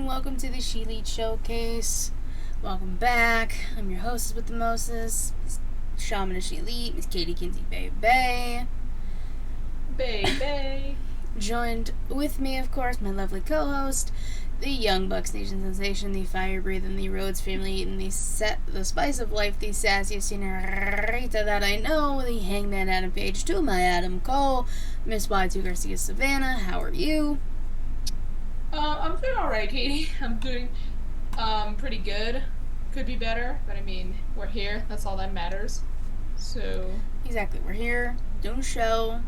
welcome to the ShElite Showcase. Welcome back. I'm your hostess with the mostest, Miss Shaman of ShElite, Miss Katie Kinsey Bay. Joined with me, of course, my lovely co-host, the Young Bucks Nation sensation, the fire breathing, the Rhodes family eating, the spice of life, the sassiest senorita that I know, the hangman Adam Page to my Adam Cole, Miss Y2 Garcia Savannah. How are you? I'm doing alright, Katie. I'm doing pretty good. Could be better, but I mean, we're here. That's all that matters. So Exactly, we're here doing a show.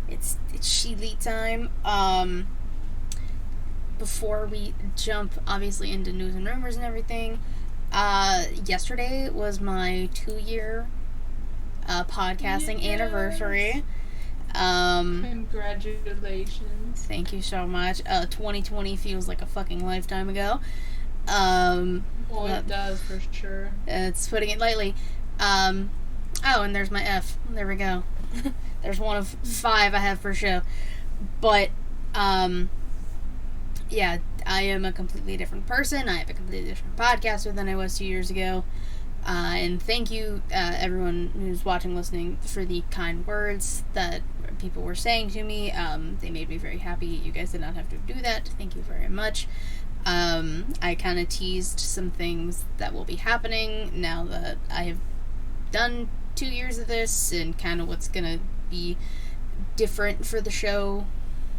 It's ShElite time. Before we jump, obviously, into news and rumors and everything, yesterday was my 2-year podcasting anniversary. Congratulations. Thank you so much. 2020 feels like a fucking lifetime ago. It does for sure. It's putting it lightly. Oh, and there's my F. There we go. There's one of 5 I have for show. But, yeah, I am a completely different person. I have a completely different podcaster than I was 2 years ago. And thank you, everyone who's watching, listening, for the kind words that people were saying to me. They made me very happy. You guys did not have to do that. Thank you very much. I kind of teased some things that will be happening now that I have done 2 years of this, and kind of what's going to be different for the show.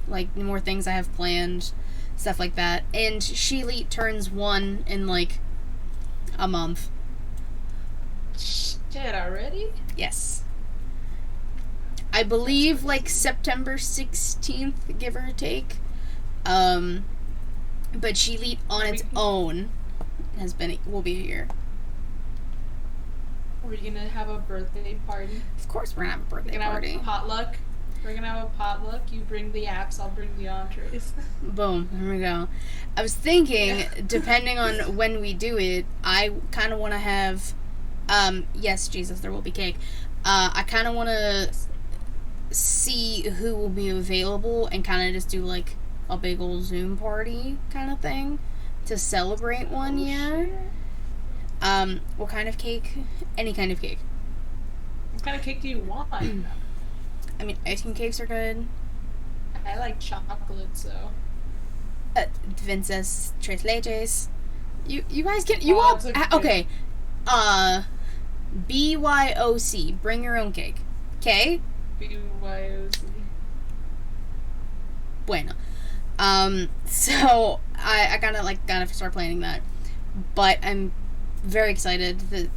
Like, more things I have planned, stuff like that. And ShElite turns 1 in, like, a month. Shit, already? Yes. I believe, like, September 16th, give or take. But ShElite on its own will be here. Are we gonna have a birthday party? Of course we're gonna have a birthday We're gonna party. have a potluck. We're gonna have a potluck. You bring the apps, I'll bring the entrees. Boom, there we go. I was thinking, depending on when we do it, I kind of want to have, yes, Jesus, there will be cake. I kind of want to see who will be available and kind of just do, like, a big old Zoom party kind of thing to celebrate 1 year. Shit. What kind of cake? Any kind of cake. What kind of cake do you want? I I mean, ice cream cakes are good. like chocolate, so. Vince's Tres Leches. You guys can, okay. BYOC, bring your own cake. Okay? BYOC. Bueno. So I gotta start planning that. But I'm very excited. It's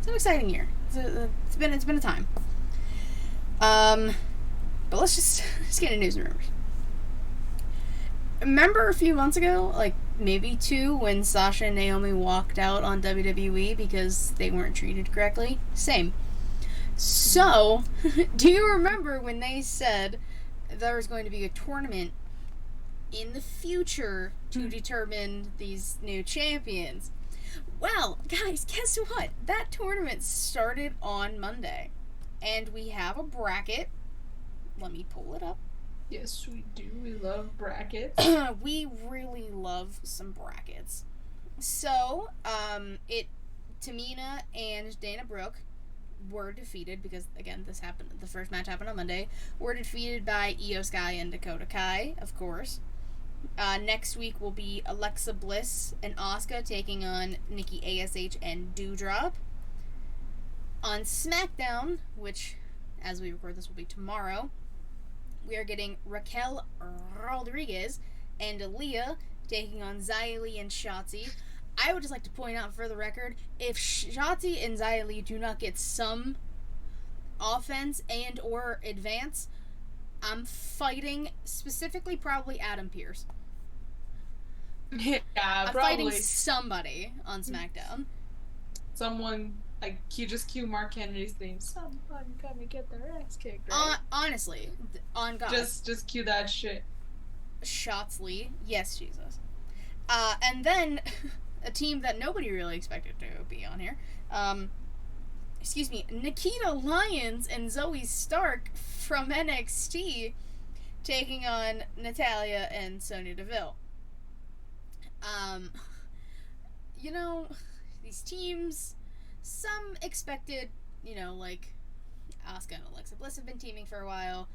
an exciting year. It's been a time. But let's get into news and rumors. Remember a few months ago, like maybe 2, when Sasha and Naomi walked out on WWE because they weren't treated correctly? Same. So, do you remember when they said there was going to be a tournament in the future to determine these new champions? Well, guys, guess what? That tournament started on Monday. And we have a bracket. Let me pull it up. Yes, we do. We love brackets. We really love some brackets. So, Tamina and Dana Brooke were defeated because, again, the first match happened on Monday. Were defeated by Io Sky and Dakota Kai, of course. Next week will be Alexa Bliss and Asuka taking on Nikki ASH and Doudrop. On SmackDown, which, as we record this, will be tomorrow, we are getting Raquel Rodriguez and Aaliyah taking on Xia Li and Shotzi. I would just like to point out for the record, if Shotzi and Xia Li do not get some offense and or advance, I'm fighting specifically probably Adam Pearce. Yeah, I'm probably. fighting somebody on SmackDown. Someone, like, you just cue Mark Kennedy's theme. Someone gonna get their ass kicked, right? Honestly, on God. Just cue that shit. Shotzi, yes, Jesus. And then, a team that nobody really expected to be on here, Nikita Lyons and Zoe Stark from NXT taking on Natalya and Sonya Deville. Um, you know, these teams, some expected, like Asuka and Alexa Bliss have been teaming for a while.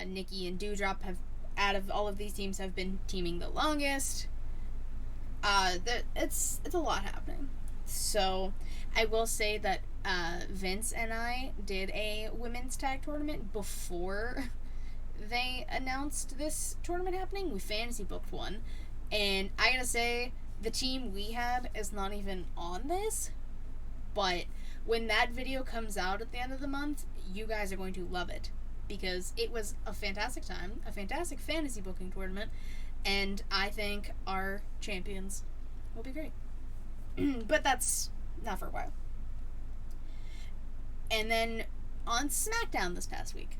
Nikki and Doudrop have, out of all of these teams, have been teaming the longest. It's a lot happening. So, I will say that Vince and I did a women's tag tournament before they announced this tournament happening. We fantasy booked one, and I gotta say, the team we had is not even on this, but when that video comes out at the end of the month, you guys are going to love it, because it was a fantastic time, a fantastic fantasy booking tournament, and I think our champions will be great. But that's not for a while. And then on SmackDown this past week,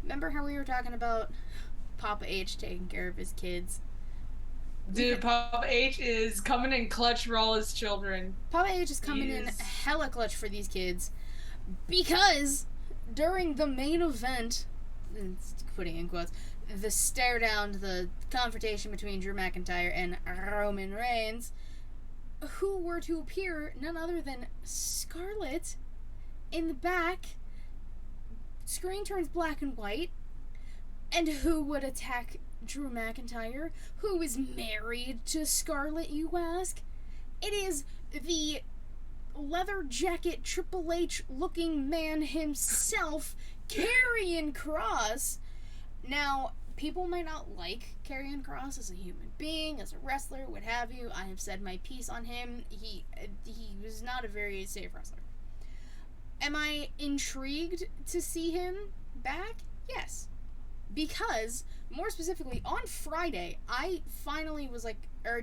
remember how we were talking about Papa H taking care of his kids? Dude, Papa H is coming in clutch for all his children. Papa H is coming in hella clutch for these kids, because during the main event, putting in quotes, the stare down, the confrontation between Drew McIntyre and Roman Reigns, who were to appear none other than Scarlett in the back, screen turns black and white, and who would attack Drew McIntyre, who is married to Scarlett, you ask? It is the leather jacket Triple H looking man himself, Karrion Kross. Now, people might not like Karrion Kross as a human being, as a wrestler, what have you. I have said my piece on him. He was not a very safe wrestler. Am I intrigued to see him back? Yes. Because, more specifically, on Friday, I finally was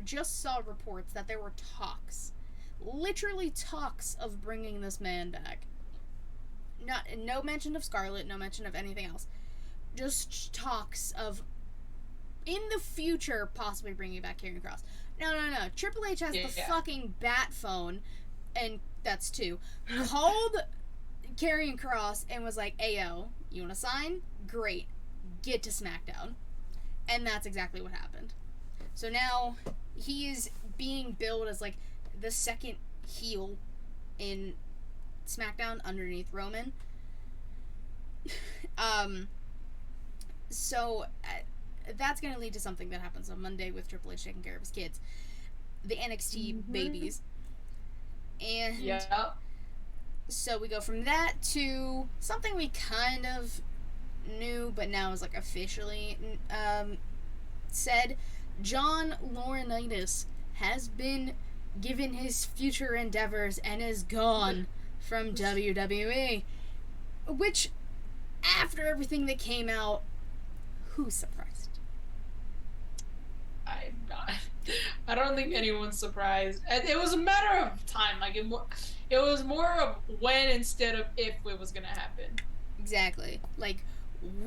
just saw reports that there were talks. Literally talks of bringing this man back. No mention of Scarlett, no mention of anything else. Just talks of, in the future, possibly bringing back Karrion Kross. No. Triple H has the fucking bat phone, and that's two, called Karrion Kross and was like, "Ayo, you want to sign? Great. Get to SmackDown." And that's exactly what happened. So now he is being billed as the second heel in SmackDown underneath Roman. So that's going to lead to something that happens on Monday with Triple H taking care of his kids, the NXT babies. And so we go from that to something we kind of knew, but now is officially said. John Laurinaitis has been given his future endeavors and is gone from WWE. Which, after everything that came out, who's surprised? I'm not. I don't think anyone's surprised. It was a matter of time. It was more of when instead of if it was gonna happen. Exactly.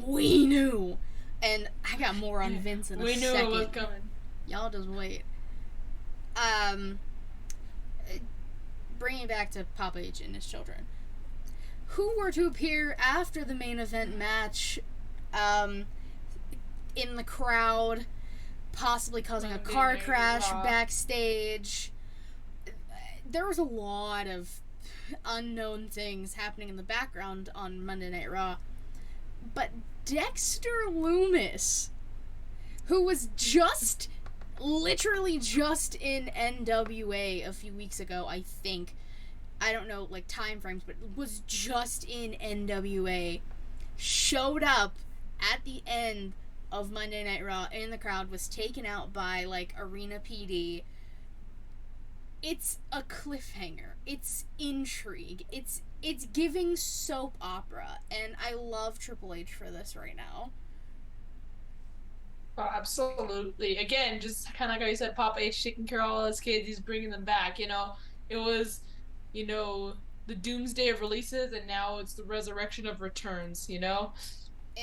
We knew. And I got more on Vince in a second. We knew it was coming. Y'all just wait. Bringing it back to Papa H and his children, who were to appear after the main event match, in the crowd, possibly causing a car crash backstage. There was a lot of unknown things happening in the background on Monday Night Raw. But Dexter Lumis, who was literally just in NWA a few weeks ago, I think. I don't know, time frames, but was just in NWA, showed up at the end of Monday Night Raw in the crowd, was taken out by, Arena PD. It's a cliffhanger. It's intrigue. It's giving soap opera, and I love Triple H for this right now. Oh, absolutely. Again, just kind of like how you said, Papa H taking care of all his kids, he's bringing them back. It was, the doomsday of releases, and now it's the resurrection of returns.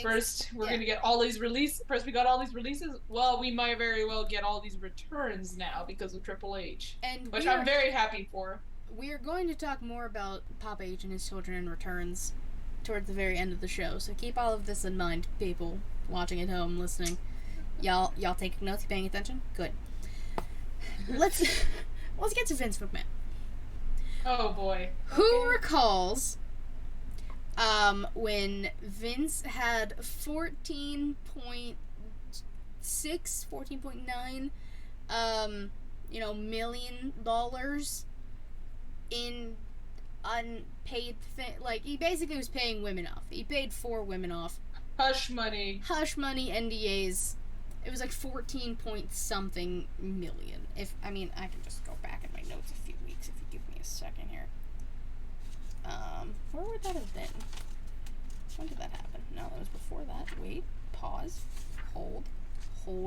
First, we're going to get all these releases. First, we got all these releases. Well, we might very well get all these returns now because of Triple H, which I'm very happy for. We are going to talk more about Papa H and his children and returns towards the very end of the show, so keep all of this in mind, people watching at home, listening. Y'all taking notes, paying attention? Good. let's get to Vince McMahon. Oh boy. Who recalls when Vince had 14.6, 14.9 $1 million in unpaid like he basically was paying women off. He paid 4 women off. Hush money. Hush money, NDAs. It was like 14 point something million. I can just go back in my notes a few weeks if you give me a second here. Where would that have been? When did that happen? No, that was before that. Wait, pause, hold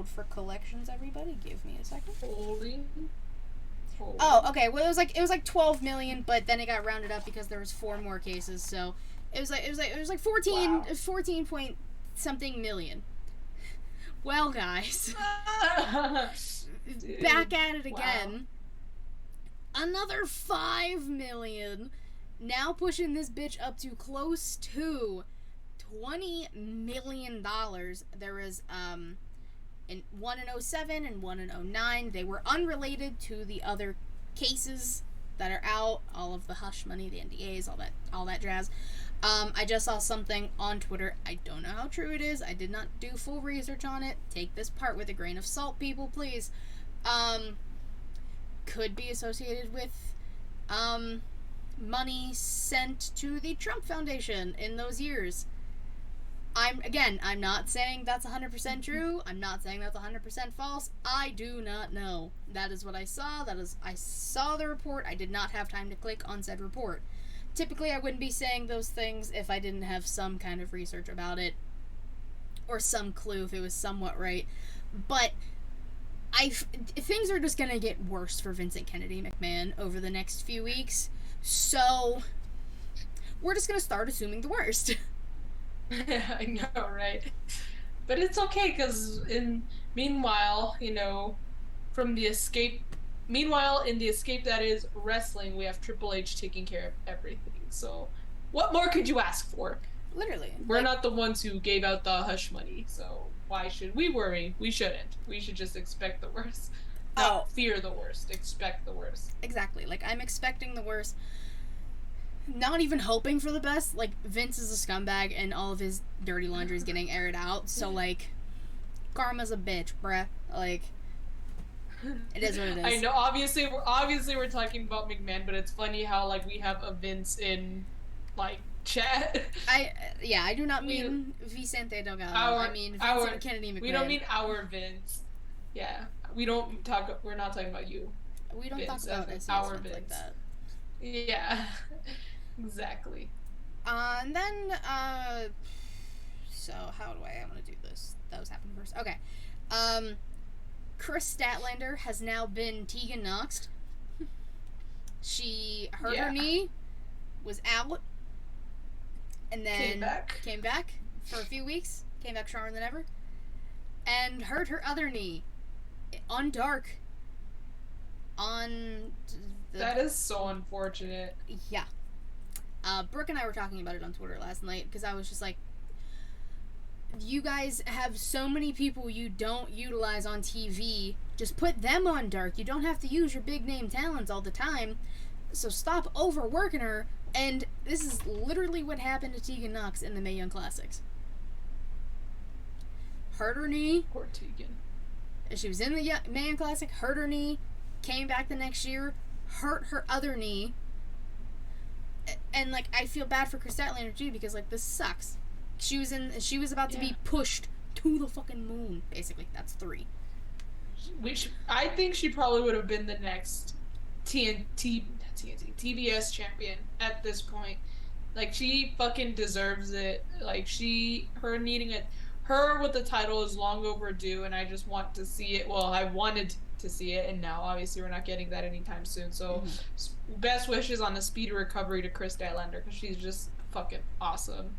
for collections. Everybody, give me a second. Holding. Oh, okay. Well, it was like 12 million, but then it got rounded up because there was 4 more cases. So it was like 14, wow. 14 point something million. Well, guys, back at it again. Wow. Another 5 million. Now pushing this bitch up to close to $20 million. There is one in 07 and one in 09. They were unrelated to the other cases that are out. All of the hush money, the NDAs, all that jazz. I just saw something on Twitter. I don't know how true it is. I did not do full research on it. Take this part with a grain of salt, people, please. Could be associated with money sent to the Trump Foundation in those years. I'm not saying that's 100% true. I'm not saying that's 100% false. I do not know. That is what I saw. I saw the report. I did not have time to click on said report. Typically, I wouldn't be saying those things if I didn't have some kind of research about it or some clue if it was somewhat right. But things are just going to get worse for Vincent Kennedy McMahon over the next few weeks. So we're just going to start assuming the worst. Yeah, I know, right? But it's okay, because meanwhile, from the escape, in the escape that is wrestling, we have Triple H taking care of everything. So what more could you ask for? Literally. We're not the ones who gave out the hush money, so why should we worry? We shouldn't. We should just expect the worst. Not fear the worst. Expect the worst. Exactly. Like, I'm expecting the worst. Not even hoping for the best. Like, Vince is a scumbag and all of his dirty laundry is getting aired out. So, like, karma's a bitch, bruh. Like, it is what it is. I know. Obviously we're talking about McMahon, but it's funny how, like, we have a Vince in, like, chat. I do not mean Vicente Delgado. I mean Vincent Kennedy McMahon. We don't mean our Vince. Yeah. We're not talking about you. We don't Vince, talk about us our Vince. Like that. Yeah. Exactly. And then, so how do I want to do this? That was happening first. Okay. Chris Statlander has now been Tegan Noxed. She hurt her knee, was out, and then came back for a few weeks, came back stronger than ever, and hurt her other knee on Dark. That is so unfortunate. Yeah. Brooke and I were talking about it on Twitter last night because I was just like, you guys have so many people you don't utilize on TV. Just put them on Dark. You don't have to use your big name talents all the time. So stop overworking her. And this is literally what happened to Tegan Nox in the Mae Young Classics. Hurt her knee. Poor Tegan. She was in the Mae Young Classic, hurt her knee, came back the next year, hurt her other knee. And, like, I feel bad for Chris Statlander, too, because, like, this sucks. She was about to be pushed to the fucking moon, basically. That's 3. I think she probably would have been the next TBS champion at this point. Like, she fucking deserves it. Like, her with the title is long overdue, and I just want to see it. Well, I wanted to see it, and now obviously we're not getting that anytime soon. So best wishes on a speedy recovery to Chris Statlander, because she's just fucking awesome.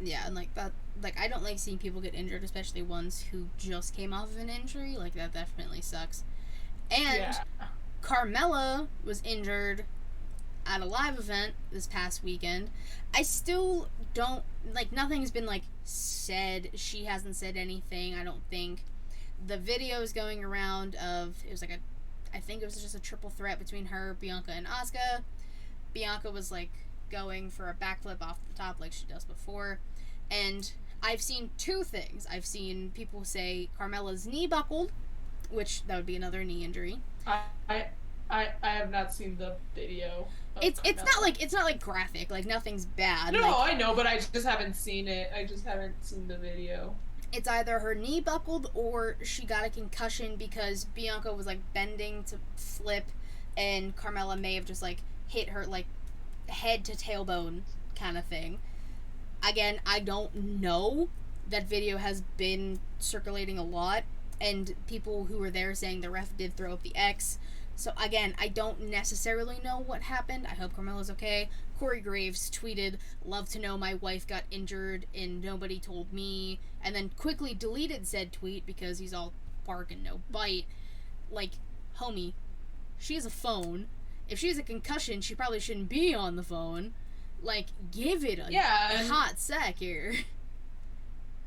Yeah, and like that, like, I don't like seeing people get injured, especially ones who just came off of an injury. Like, that definitely sucks. And Carmella was injured at a live event this past weekend. I still don't, like, nothing's been, like, said. She hasn't said anything, I don't think. The videos going around of, it was like I I think it was just a triple threat between her, Bianca, and Asuka. Bianca was like going for a backflip off the top like she does before. And I've seen two things. I've seen people say Carmella's knee buckled, which that would be another knee injury. I I I have not seen the video of It's not like graphic, like nothing's bad. No, like, I know, but I just haven't seen it. I just haven't seen the video. it's either her knee buckled or she got a concussion because Bianca was like bending to flip and Carmella may have just like hit her like head to tailbone kind of thing. Again, I don't know. That video has been circulating a lot and people who were there saying the ref did throw up the X. So again, I don't necessarily know what happened. I hope Carmella's okay. Corey Graves tweeted, "Love to know my wife got injured and nobody told me," and then quickly deleted said tweet because he's all bark and no bite. Like, homie, she has a phone. If she has a concussion, she probably shouldn't be on the phone. Like, give it a hot sec here.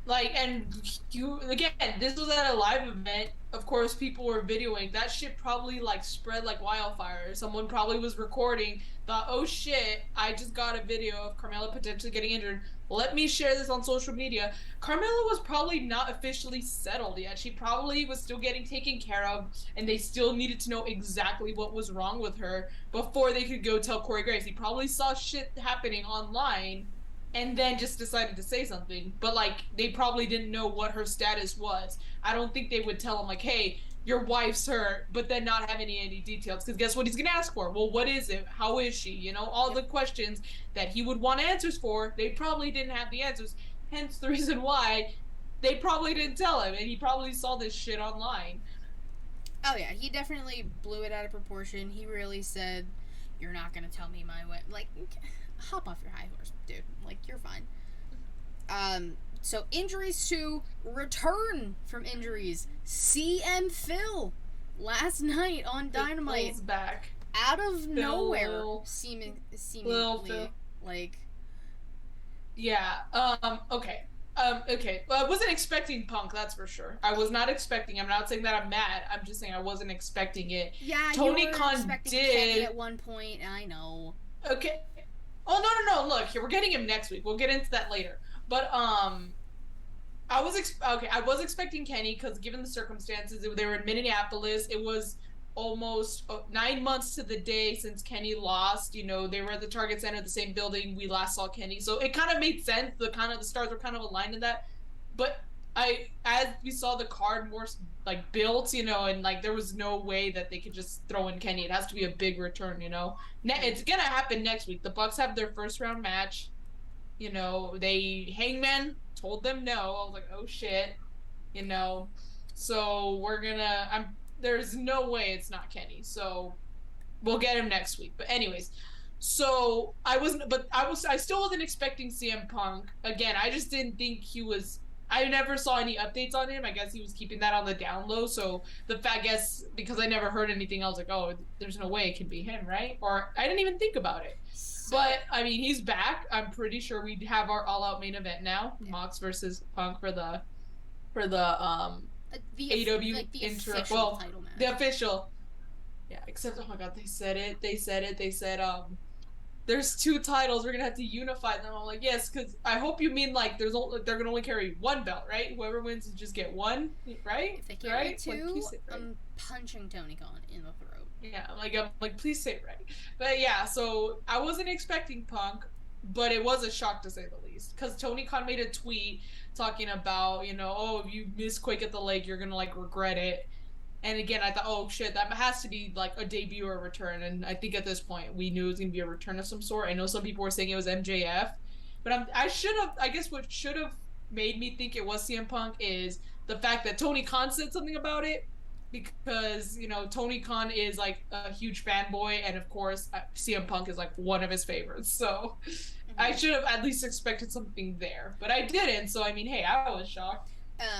Like, and you, again, this was at a live event. Of course, people were videoing. That shit probably, like, spread like wildfire. Someone probably was recording, thought, oh shit, I just got a video of Carmella potentially getting injured. Let me share this on social media. Carmella was probably not officially settled yet. She probably was still getting taken care of, and they still needed to know exactly what was wrong with her before they could go tell Corey Graves. He probably saw shit happening online and then just decided to say something. But, like, they probably didn't know what her status was. I don't think they would tell him, like, hey, your wife's hurt, but then not have any details. Because guess what he's going to ask for? Well, what is it? How is she? You know, all the questions that he would want answers for, they probably didn't have the answers. Hence the reason why they probably didn't tell him. And he probably saw this shit online. Oh, yeah, he definitely blew it out of proportion. He really said, "You're not going to tell me my way." Like, hop off your high horse, dude. Like, you're fine. So injuries to return from injuries. CM Phil last night on Dynamite. Phil's back. Out of nowhere. Seemingly. Like. Yeah. Okay. Okay. Well, I wasn't expecting Punk, that's for sure. I was not expecting. I'm not saying that I'm mad. I'm just saying I wasn't expecting it. Yeah, Tony you were Khan expecting did Kenny at one point. I know. Okay. Oh no. Look, here we're getting him next week. We'll get into that later. But I was expecting Kenny because given the circumstances, they were in Minneapolis. It was almost 9 months to the day since Kenny lost. You know, they were at the Target Center, the same building we last saw Kenny. So it kind of made sense. The stars were kind of aligned in that. But as we saw the card more like built, you know, and like there was no way that they could just throw in Kenny. It has to be a big return, you know. It's gonna happen next week. The Bucks have their first round match. You know, Hangman told them no. I was like, oh shit, you know. So there's no way it's not Kenny. So we'll get him next week. But anyways, so I still wasn't expecting CM Punk. Again, I just didn't think he was. I never saw any updates on him. I guess he was keeping that on the down low. So because I never heard anything, I was like, oh, there's no way it can be him, right? Or I didn't even think about it. But I mean, he's back. I'm pretty sure we have our all-out main event now: Mox versus Punk for the AEW title match. The official. Yeah, except oh my god, they said it. They said there's two titles. We're gonna have to unify them. I'm like, yes, because I hope you mean like they're gonna only carry one belt, right? Whoever wins will just get one, right? If they carry two, I'm punching Tony Khan in the throat. Yeah, I'm like, please say it right. But yeah, so I wasn't expecting Punk, but it was a shock to say the least. Because Tony Khan made a tweet talking about, you know, oh, if you miss Quake at the Lake, you're gonna like regret it. And again, I thought, oh shit, that has to be like a debut or a return. And I think at this point, we knew it was gonna be a return of some sort. I know some people were saying it was MJF, but I guess what should have made me think it was CM Punk is the fact that Tony Khan said something about it. Because, you know, Tony Khan is like a huge fanboy, and of course, CM Punk is like one of his favorites. So I should have at least expected something there, but I didn't. So I mean, hey, I was shocked.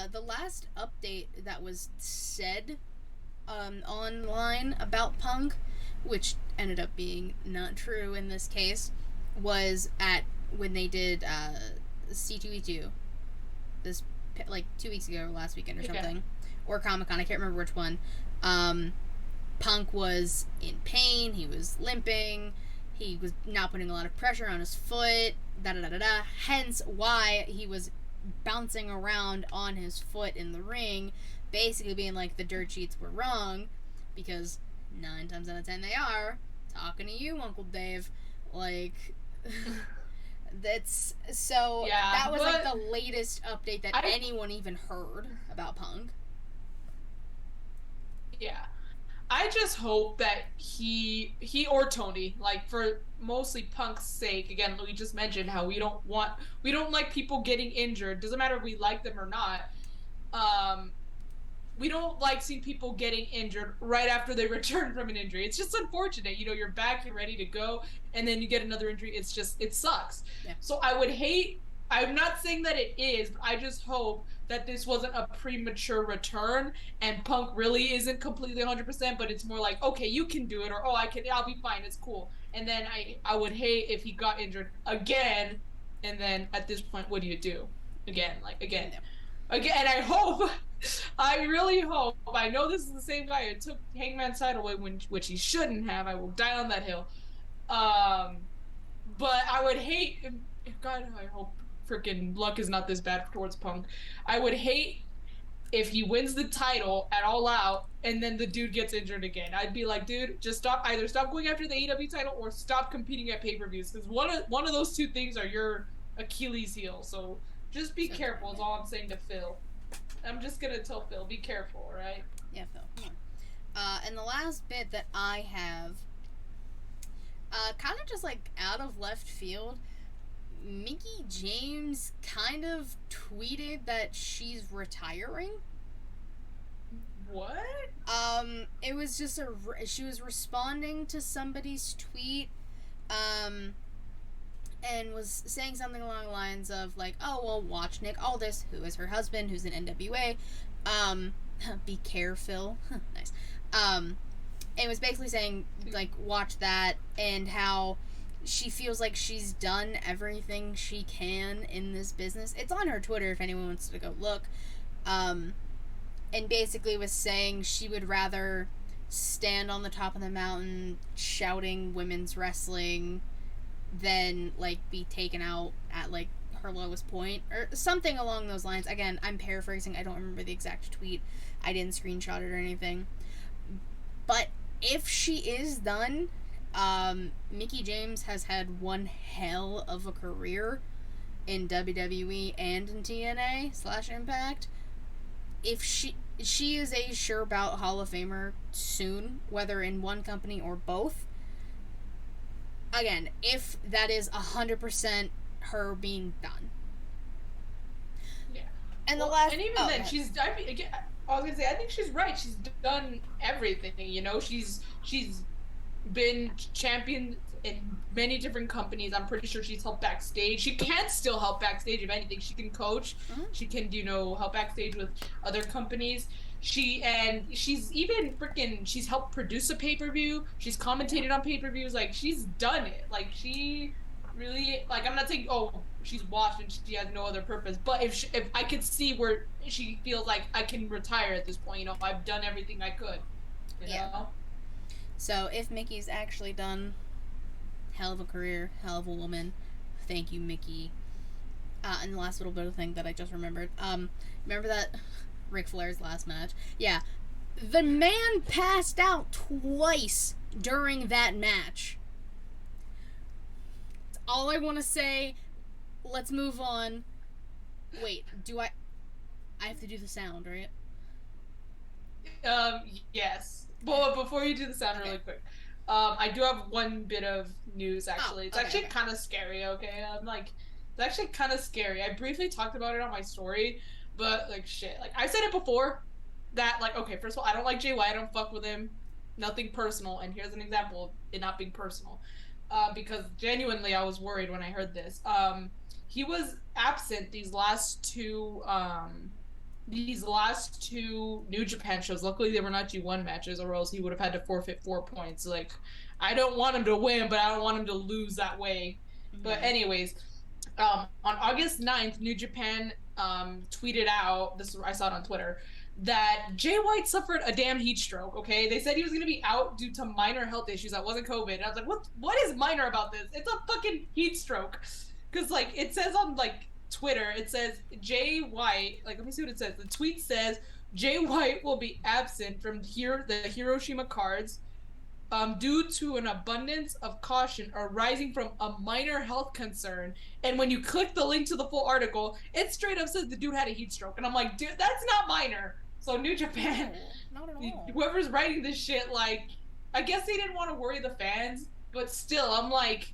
The last update that was said online about Punk, which ended up being not true in this case, was when they did C2E2 this like 2 weeks ago or last weekend or something. Or Comic-Con, I can't remember which one. Punk was in pain. He was limping. He was not putting a lot of pressure on his foot. Da da da da da. Hence why he was bouncing around on his foot in the ring, basically being like the dirt sheets were wrong, because 9 times out of 10 they are. Talking to you, Uncle Dave. Like, that's so. Yeah, that was like the latest update that anyone even heard about Punk. Yeah. I just hope that he or Tony, like for mostly Punk's sake, again, we just mentioned how we don't like people getting injured. Doesn't matter if we like them or not. We don't like seeing people getting injured right after they return from an injury. It's just unfortunate. You know, you're back, you're ready to go, and then you get another injury. It's just, it sucks. Yeah. So I would hate, I'm not saying that it is, but I just hope that this wasn't a premature return and Punk really isn't completely 100%, but it's more like, okay, you can do it, or oh, I'll be fine, it's cool. And then I would hate if he got injured again, and then at this point, what do you do? Again, again. Again, I hope, I really hope, I know this is the same guy who took Hangman's title away, which he shouldn't have. I will die on that hill. But I would hate, God, I hope freaking luck is not this bad towards Punk. I would hate if he wins the title at All Out and then the dude gets injured again. I'd be like, dude, just either stop going after the AEW title or stop competing at pay-per-views, because one of those two things are your Achilles heel. So just be careful is all I'm saying to Phil. I'm just gonna tell Phil, be careful, right? Yeah, Phil. Come on. And the last bit that I have, kind of just like out of left field, Mickie James kind of tweeted that she's retiring. What? It was just she was responding to somebody's tweet, and was saying something along the lines of like, oh, well, watch Nick Aldis, who is her husband, who's in NWA, be careful. Nice. It was basically saying, like, watch that, and how she feels like she's done everything she can in this business. It's on her Twitter if anyone wants to go look. And basically was saying she would rather stand on the top of the mountain shouting women's wrestling than, like, be taken out at, like, her lowest point, or something along those lines. Again, I'm paraphrasing. I don't remember the exact tweet. I didn't screenshot it or anything. But if she is done, Mickie James has had one hell of a career in WWE and in TNA/Impact. If she is a sure bout Hall of Famer soon, whether in one company or both. Again, if that is 100% her being done. Yeah. And the last, and even then, she's. I mean, again, I was gonna say, I think she's right. She's done everything. You know, she's been champion in many different companies. I'm pretty sure she's helped backstage. She can still help backstage if anything. She can coach. Mm-hmm. She can, help backstage with other companies. She's even she's helped produce a pay-per-view. She's commentated on pay-per-views. Like, she's done it. Like, she really, like, I'm not saying, oh, she's washed and she has no other purpose. But if I could see where she feels like I can retire at this point, I've done everything I could. You know? So if Mickey's actually done, hell of a career, hell of a woman. Thank you, Mickie. And the last little bit of thing that I just remembered. Remember that Ric Flair's last match? Yeah. The man passed out twice during that match. That's all I want to say. Let's move on. Wait, I have to do the sound, right? Yes. But before you do the sound really quick, I do have one bit of news, actually. It's actually kind of scary, okay? It's actually kind of scary. I briefly talked about it on my story, but, like, shit. Like, I said it before, that, like, okay, first of all, I don't like Jay White. I don't fuck with him. Nothing personal. And here's an example of it not being personal. Because genuinely, I was worried when I heard this. He was absent these last two New Japan shows. Luckily, they were not G1 matches, or else he would have had to forfeit 4 points. Like, I don't want him to win, but I don't want him to lose that way. Mm-hmm. But anyways, on August 9th, New Japan tweeted out, I saw it on Twitter, that Jay White suffered a damn heat stroke. Okay, they said he was gonna be out due to minor health issues. That wasn't COVID. And I was like, what is minor about this? It's a fucking heat stroke. Because like it says on like Twitter, it says Jay White. Like, let me see what it says. The tweet says Jay White will be absent from the Hiroshima cards due to an abundance of caution arising from a minor health concern. And when you click the link to the full article, it straight up says the dude had a heat stroke. And I'm like, dude, that's not minor. So New Japan, no, not at all. whoever's writing this shit, like, I guess they didn't want to worry the fans, but still, I'm like,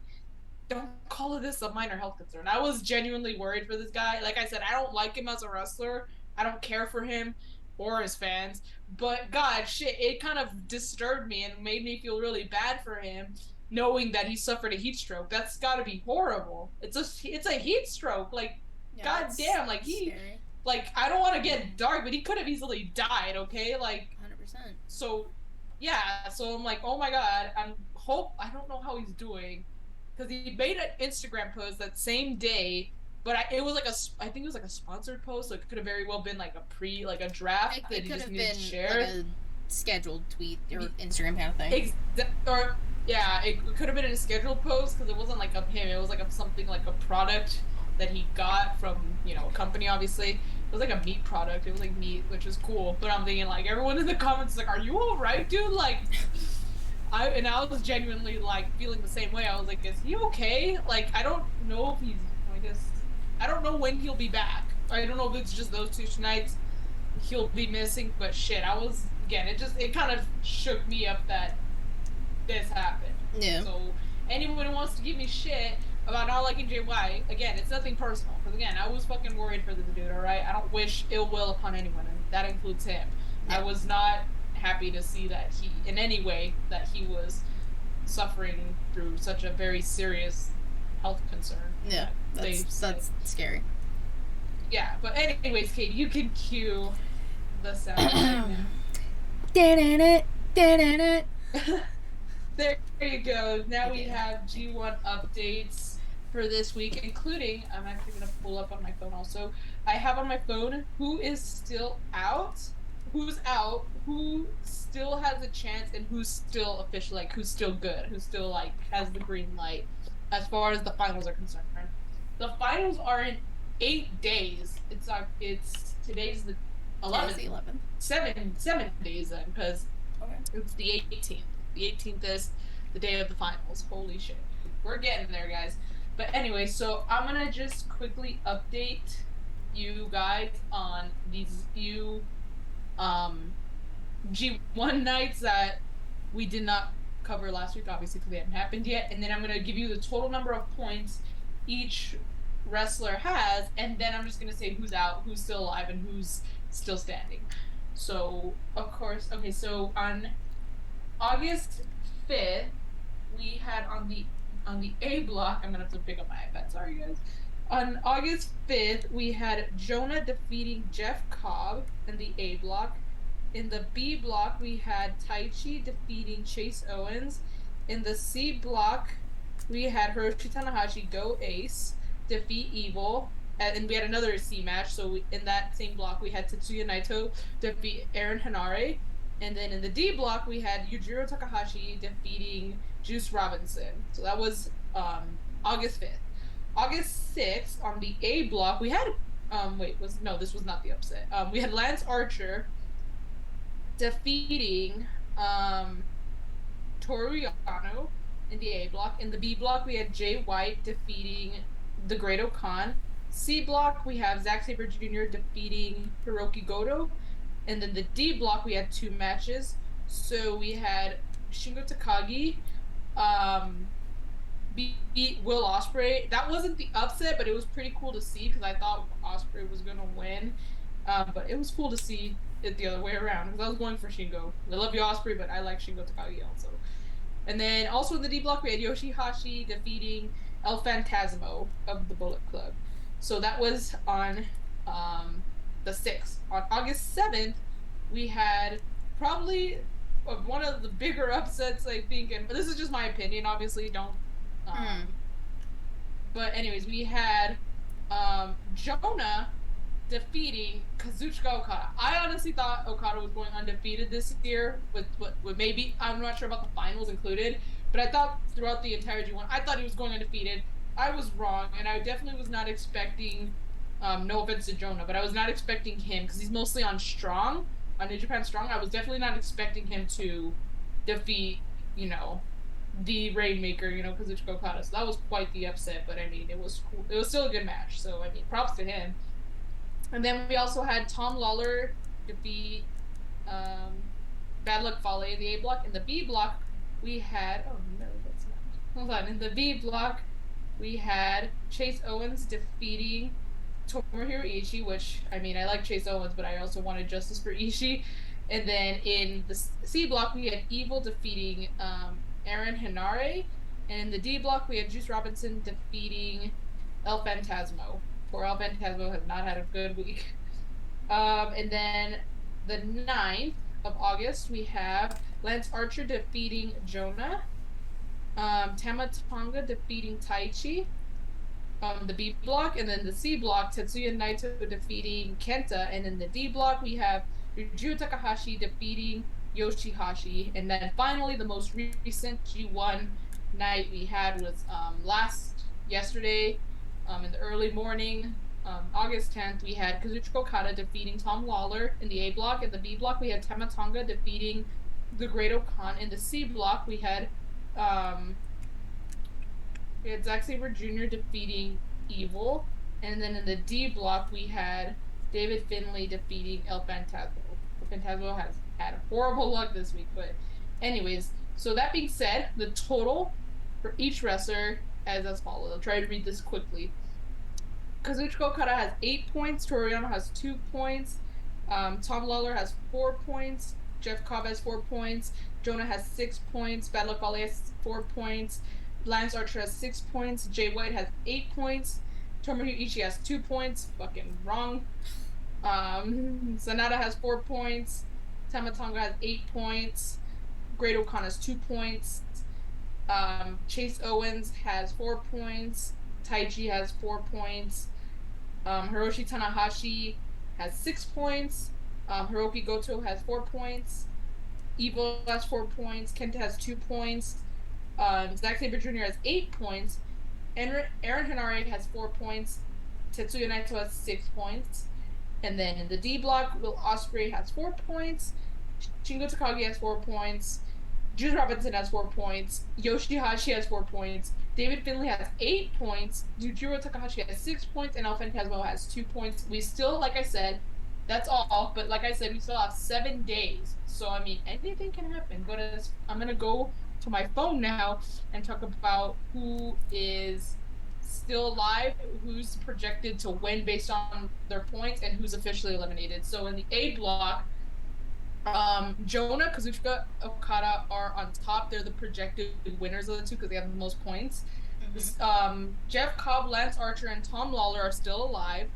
don't call this a minor health concern. I was genuinely worried for this guy. Like I said, I don't like him as a wrestler. I don't care for him or his fans. But God, shit, it kind of disturbed me and made me feel really bad for him, knowing that he suffered a heat stroke. That's got to be horrible. It's a heat stroke. Like, yeah, God damn, like he, scary. Like I don't want to get dark, but he could have easily died. Okay, like 100%. So, yeah. So I'm like, oh my God, I don't know how he's doing, because he made an Instagram post that same day. But it was like I think it was like a sponsored post, so it could have very well been like a draft that he just needed to share. Like a scheduled tweet or Instagram kind of thing. Or yeah, it could have been a scheduled post because it wasn't like of him. It was like of something like a product that he got from a company. Obviously, it was like a meat product. It was like meat, which was cool. But I'm thinking like everyone in the comments is like, "Are you all right, dude?" Like. I was genuinely like feeling the same way. I was like, "Is he okay?" Like I don't know if he's. I don't know when he'll be back. I don't know if it's just those 2 nights he'll be missing, but shit, it kind of shook me up that this happened. Yeah. So anyone who wants to give me shit about not liking Jay White, again, it's nothing personal. Because again, I was fucking worried for this dude, alright? I don't wish ill will upon anyone, and that includes him. Yeah. I was not happy to see that in any way, that he was suffering through such a very serious health concern. Yeah, that's scary. Yeah, but anyways, Kate, you can cue the sound. There you go. Now we have G1 updates for this week, including, I'm actually going to pull up on my phone also. I have on my phone who is still out, who's out, who still has a chance, and who's still official, like who's still good, who still like has the green light as far as the finals are concerned. The finals are in 8 days. It's today's the 11th. 7 days then, because it's the 18th. The 18th is the day of the finals. Holy shit, we're getting there, guys. But anyway, so I'm gonna just quickly update you guys on these few G1 nights that we did not cover last week, obviously, because they hadn't happened yet. And then I'm gonna give you the total number of points each wrestler has, and then I'm just gonna say who's out, who's still alive, and who's still standing. So of course, okay, so on August 5th, we had on the A block, I'm gonna have to pick up my iPad, sorry guys. On August 5th, we had Jonah defeating Jeff Cobb in the A block. In the B block, we had Taichi defeating Chase Owens. In the C block, we had Hiroshi Tanahashi go Ace, defeat Evil, and we had another C match. So in that same block, we had Tetsuya Naito defeat Aaron Hanare. And then in the D block, we had Yujiro Takahashi defeating Juice Robinson. So that was August 5th. August 6th, on the A block, we had this was not the upset. We had Lance Archer defeating Toru Yano in the A block. In the B block, we had Jay White defeating the Great Khan. C block, we have Zack Sabre Jr. defeating Hiroki Goto. And then the D block, we had 2 matches. So we had Shingo Takagi beat Will Ospreay. That wasn't the upset, but it was pretty cool to see because I thought Ospreay was going to win. But it was cool to see it the other way around because I was going for Shingo. I love you, Ospreay, but I like Shingo Takagi also. And then also in the D block, we had Yoshihashi defeating El Phantasmo of the Bullet Club. So that was on the 6th. On August 7th, we had probably one of the bigger upsets, I think, and this is just my opinion, obviously, don't... But anyways, we had Jonah defeating Kazuchika Okada. I honestly thought Okada was going undefeated this year with maybe, I'm not sure about the finals included, but I thought throughout the entire G1, I thought he was going undefeated. I was wrong, and I definitely was not expecting, no offense to Jonah, but I was not expecting him because he's mostly on Strong, on New Japan Strong. I was definitely not expecting him to defeat, you know, the Rainmaker, Kazuchika Okada. So that was quite the upset, but I mean, it was cool. It was still a good match. So I mean, props to him. And then we also had Tom Lawler defeat Bad Luck Fale in the A block. In the B block, we had that's not. Hold on. In the B block, we had Chase Owens defeating Tomohiro Ishii, which I mean I like Chase Owens, but I also wanted justice for Ishii. And then in the C block, we had Evil defeating Aaron Henare. And in the D block, we had Juice Robinson defeating El Phantasmo. Poor El Phantasmo has not had a good week. And then the 9th of August, we have Lance Archer defeating Jonah. Tama Tonga defeating Taichi. The B block. And then the C block, Tetsuya Naito defeating Kenta. And in the D block, we have Yujiro Takahashi defeating Yoshihashi. And then finally, the most recent G1 night we had was yesterday. In the early morning, August 10th, we had Kazuchika Okada defeating Tom Lawler in the A block. In the B block, we had Tama Tonga defeating the Great Okan. In the C block, we had Zack Sabre Jr. defeating Evil. And then in the D block, we had David Finlay defeating El Phantasmo. El Phantasmo has had horrible luck this week. But anyways, so that being said, the total for each wrestler as follows. I'll try to read this quickly. Kazuchika Okada has 8 points. Toru Yano has 2 points. Tom Lawler has 4 points. Jeff Cobb has 4 points. Jonah has 6 points. Bad Luck Fale has 4 points. Lance Archer has 6 points. Jay White has 8 points. Tomohiro Ishii has 2 points. Fucking wrong. Sanada has 4 points. Tama Tonga has 8 points. Great Okan has 2 points. Chase Owens has 4 points. Taichi has 4 points. Hiroshi Tanahashi has 6 points. Hiroki Goto has 4 points. Evil has 4 points. Kenta has 2 points. Zack Sabre Jr. has 8 points. Aaron Henare has 4 points. Tetsuya Naito has 6 points. And then in the D block, Will Ospreay has 4 points. Shingo Takagi has 4 points. Juice Robinson has 4 points. Yoshihashi has 4 points. David Finlay has 8 points. Yujiro Takahashi has 6 points. And El Phantasmo has 2 points. We still, like I said, that's all. But like I said, we still have 7 days. So, I mean, anything can happen. I'm going to go to my phone now and talk about who is still alive, who's projected to win based on their points, and who's officially eliminated. So in the A block, Jonah, Kazuchika, Okada are on top. They're the projected winners of the two because they have the most points. Mm-hmm. Jeff Cobb, Lance Archer, and Tom Lawler are still alive.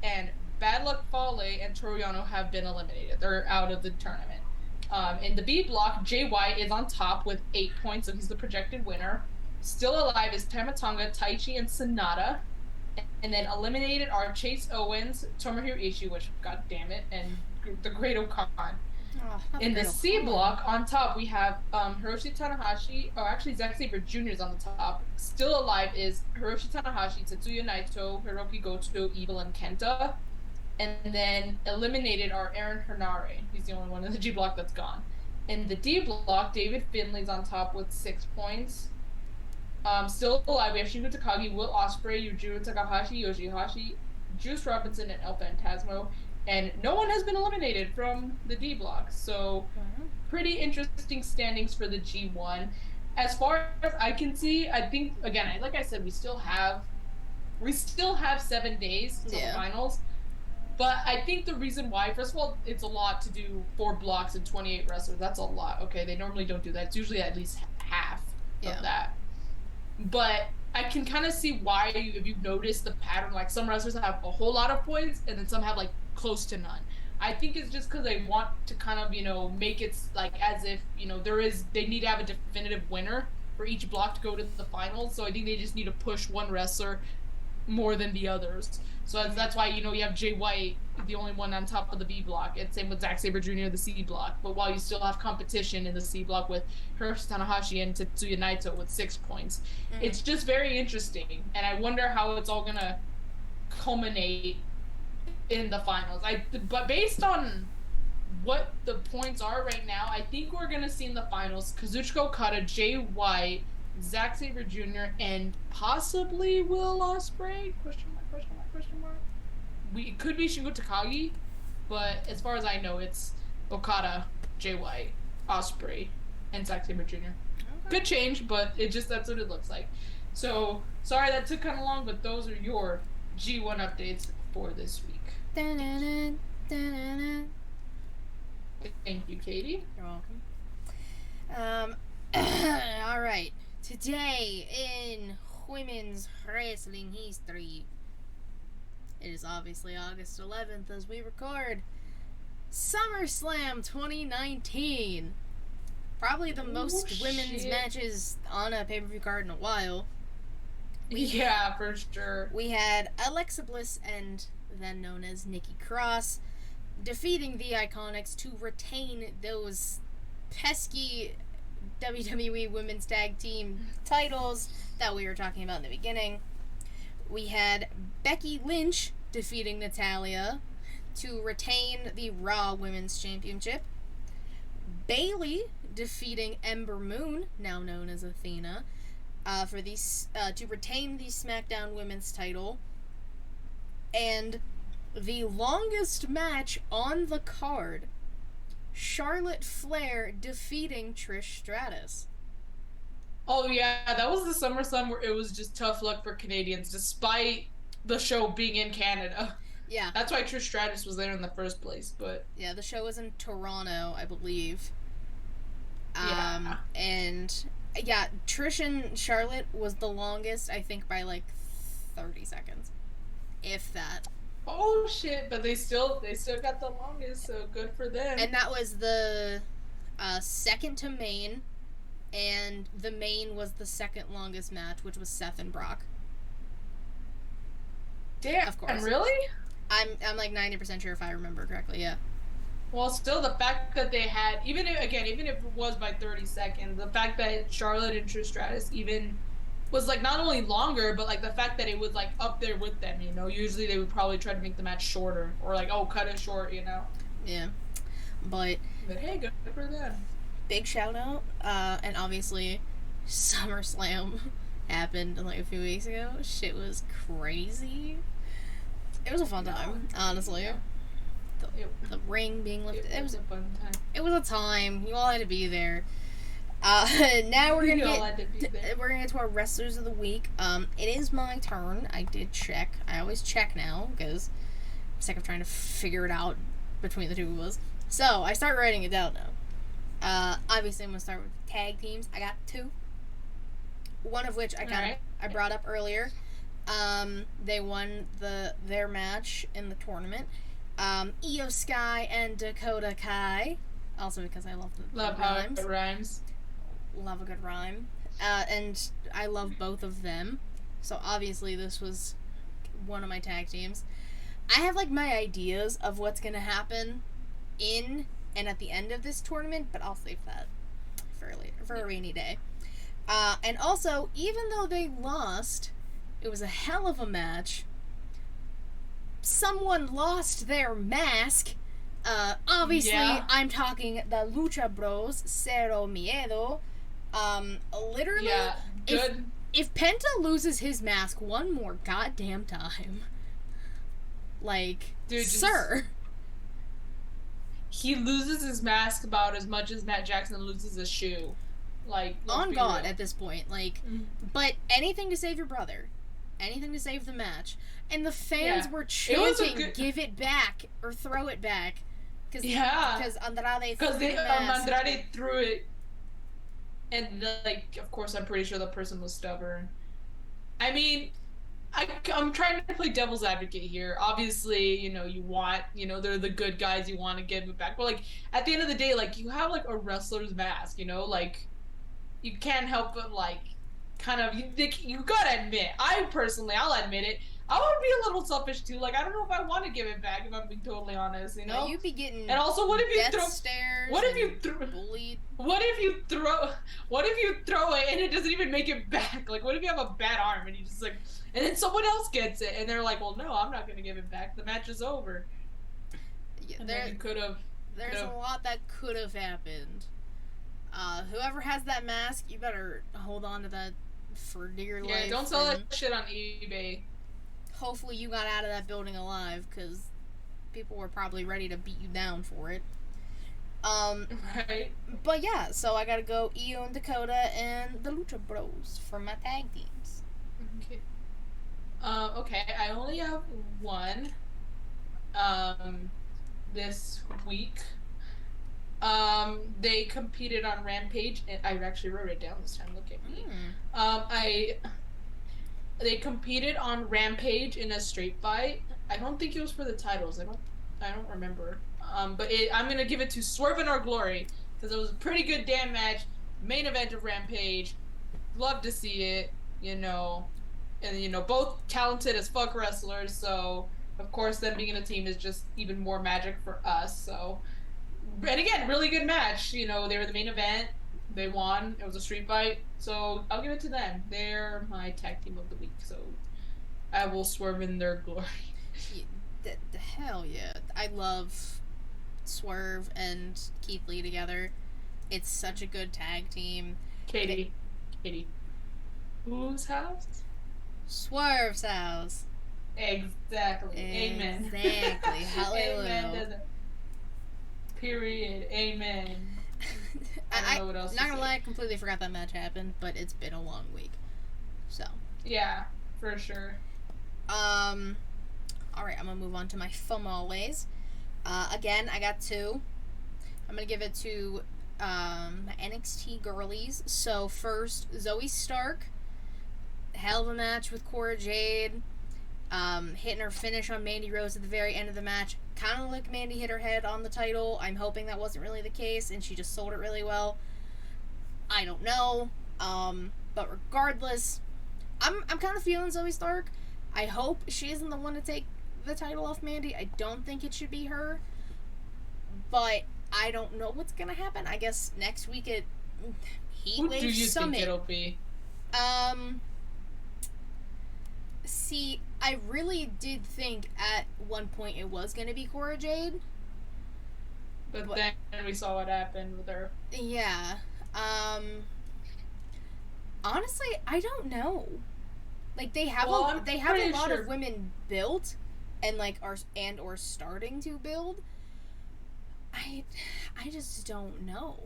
And Bad Luck Fale and Toru Yano have been eliminated. They're out of the tournament. In the B block, Jay White is on top with 8 points, so he's the projected winner. Still alive is Tama Tonga, Taichi, and Sanada. And then eliminated are Chase Owens, Tomohiro Ishii, which, god damn it, and the Great Okan. In the C block, on top, we have Hiroshi Tanahashi. Oh, actually, Zack Sabre Jr. is on the top. Still alive is Hiroshi Tanahashi, Tetsuya Naito, Hiroki Goto, Evil, and Kenta. And then eliminated are Aaron Henare. He's the only one in the G block that's gone. In the D block, David Finlay's on top with 6 points. Still alive, we have Shingo Takagi, Will Ospreay, Yujiro Takahashi, Yoshihashi, Juice Robinson, and El Phantasmo. And no one has been eliminated from the D block. So, pretty interesting standings for the G1. As far as I can see, I think, again, like I said, we still have 7 days to the finals. But I think the reason why, first of all, it's a lot to do 4 blocks and 28 wrestlers. That's a lot. Okay, they normally don't do that. It's usually at least half of that. But I can kind of see why, if you've noticed the pattern, like some wrestlers have a whole lot of points and then some have like close to none. I think it's just because they want to kind of, make it like as if, they need to have a definitive winner for each block to go to the finals. So I think they just need to push one wrestler more than the others. So that's why, you have Jay White, the only one on top of the B block, and same with Zack Sabre Jr., the C block. But while you still have competition in the C block with Hiroshi Tanahashi and Tetsuya Naito with 6 points, Mm-hmm. it's just very interesting. And I wonder how it's all gonna culminate in the finals. But based on what the points are right now, I think we're gonna see in the finals Kazuchika Okada, Jay White, Zack Sabre Jr., and possibly Will Ospreay? Question mark, question mark, question mark. It could be Shingo Takagi, but as far as I know, it's Okada, Jay White, Ospreay, and Zack Sabre Jr. Okay. Could change, but that's what it looks like. So sorry that took kind of long, but those are your G1 updates for this week. Da-na-na, da-na-na. Thank you, Katie. You're welcome. All right. Today in women's wrestling history, it is obviously August 11th as we record. SummerSlam 2019. Probably the most women's matches on a pay-per-view card in a while. Yeah, for sure. We had Alexa Bliss and then known as Nikki Cross defeating the Iconics to retain those pesky WWE Women's Tag Team titles that we were talking about in the beginning. We had Becky Lynch defeating Natalya to retain the Raw Women's Championship. Bayley defeating Ember Moon, now known as Athena, to retain the SmackDown Women's title. And the longest match on the card, Charlotte Flair defeating Trish Stratus. Oh yeah, that was the SummerSlam where it was just tough luck for Canadians, despite the show being in Canada. Yeah. That's why Trish Stratus was there in the first place, but... Yeah, the show was in Toronto, I believe. Yeah. And, yeah, Trish and Charlotte was the longest, I think, by, 30 seconds. If that. Oh, shit, but they still got the longest, so good for them. And that was the second to main, and the main was the second longest match, which was Seth and Brock. Damn, of course. Really? I'm 90% sure if I remember correctly, yeah. Well, still, the fact that they had, even if it was by 30 seconds, the fact that Charlotte and Trish Stratus even was, not only longer, but, the fact that it was, up there with them, Usually they would probably try to make the match shorter, or, cut it short, Yeah. But hey, good for them. Big shout out, and obviously, SummerSlam happened, a few weeks ago. Shit was crazy. It was a fun time, honestly. Yeah. The ring being lifted. It was a fun time. It was a time. You all had to be there. Now we're gonna get to our wrestlers of the week. It is my turn. I did check. I always check now because I'm sick of trying to figure it out between the two of us. So I start writing it down now. Obviously I'm gonna start with tag teams. I got 2. One of which I brought up earlier. They won their match in the tournament. Io Sky and Dakota Kai. Also because I love how it rhymes. Love a good rhyme. And I love both of them. So obviously this was one of my tag teams. I have my ideas of what's going to happen in and at the end of this tournament, but I'll save that for a rainy day. And also, even though they lost, it was a hell of a match. Someone lost their mask. Obviously, yeah. I'm talking the Lucha Bros, Cero Miedo. Literally, yeah, good. If Penta loses his mask one more goddamn time, dude, sir. He loses his mask about as much as Matt Jackson loses a shoe. On God at this point. But anything to save your brother. Anything to save the match. And the fans were chanting, give it back, or throw it back. Because Andrade threw the mask. Andrade threw it. And, of course, I'm pretty sure the person was stubborn. I mean, I'm trying to play devil's advocate here. Obviously, you want, they're the good guys, you want to give it back. But, at the end of the day, you have, a wrestler's mask, you can't help but, kind of you gotta admit, I'll admit it. I would be a little selfish too. Like I don't know if I want to give it back if I'm being totally honest, you know. You'd be getting And also, what if you death throw? stares What if you and throw? bullied. What if you throw? What if you throw it and it doesn't even make it back? Like, what if you have a bad arm and you just like, and then someone else gets it and they're like, well, no, I'm not gonna give it back. The match is over. Yeah, And then you could have. There's a lot that could have happened. Whoever has that mask, you better hold on to that for dear life. Yeah, don't sell that shit on eBay. Hopefully you got out of that building alive, because people were probably ready to beat you down for it. Right. But yeah, so I gotta go Io and Dakota and the Lucha Bros for my tag teams. Okay. Okay, I only have one. This week. They competed on Rampage, and I actually wrote it down this time. Look at me. They competed on Rampage in a straight fight. I don't think it was for the titles. I don't remember. But I'm gonna give it to Swerve in Our Glory because it was a pretty good damn match. Main event of Rampage. Love to see it. You know, and you know both talented as fuck wrestlers. So of course, them being in a team is just even more magic for us. So. And again, really good match. You know, they were the main event. They won. It was a street fight. So I'll give it to them. They're my tag team of the week. So I will swerve in their glory. Hell yeah. I love Swerve and Keith Lee together. It's such a good tag team. Katie. Whose house? Swerve's house. Exactly. Amen. Exactly. Hallelujah. Amen. Period. Amen. I don't know what else. Not gonna lie, I completely forgot that match happened, but it's been a long week. So. Yeah, for sure. Alright, I'm gonna move on to my famales. Again, I got two. I'm gonna give it to NXT girlies. So first, Zoe Stark. Hell of a match with Cora Jade. Hitting her finish on Mandy Rose at the very end of the match. Kind of like Mandy hit her head on the title. I'm hoping that wasn't really the case and she just sold it really well. I don't know. But regardless, I'm kind of feeling Zoe Stark. I hope she isn't the one to take the title off Mandy. I don't think it should be her. But I don't know what's gonna happen. I guess next week at Heatwave Summit. Who do you think it'll be? See, I really did think at one point it was going to be Cora Jade. But then we saw what happened with her. Yeah. Honestly, I don't know. Like they have a lot of women built and like are starting to build. I just don't know.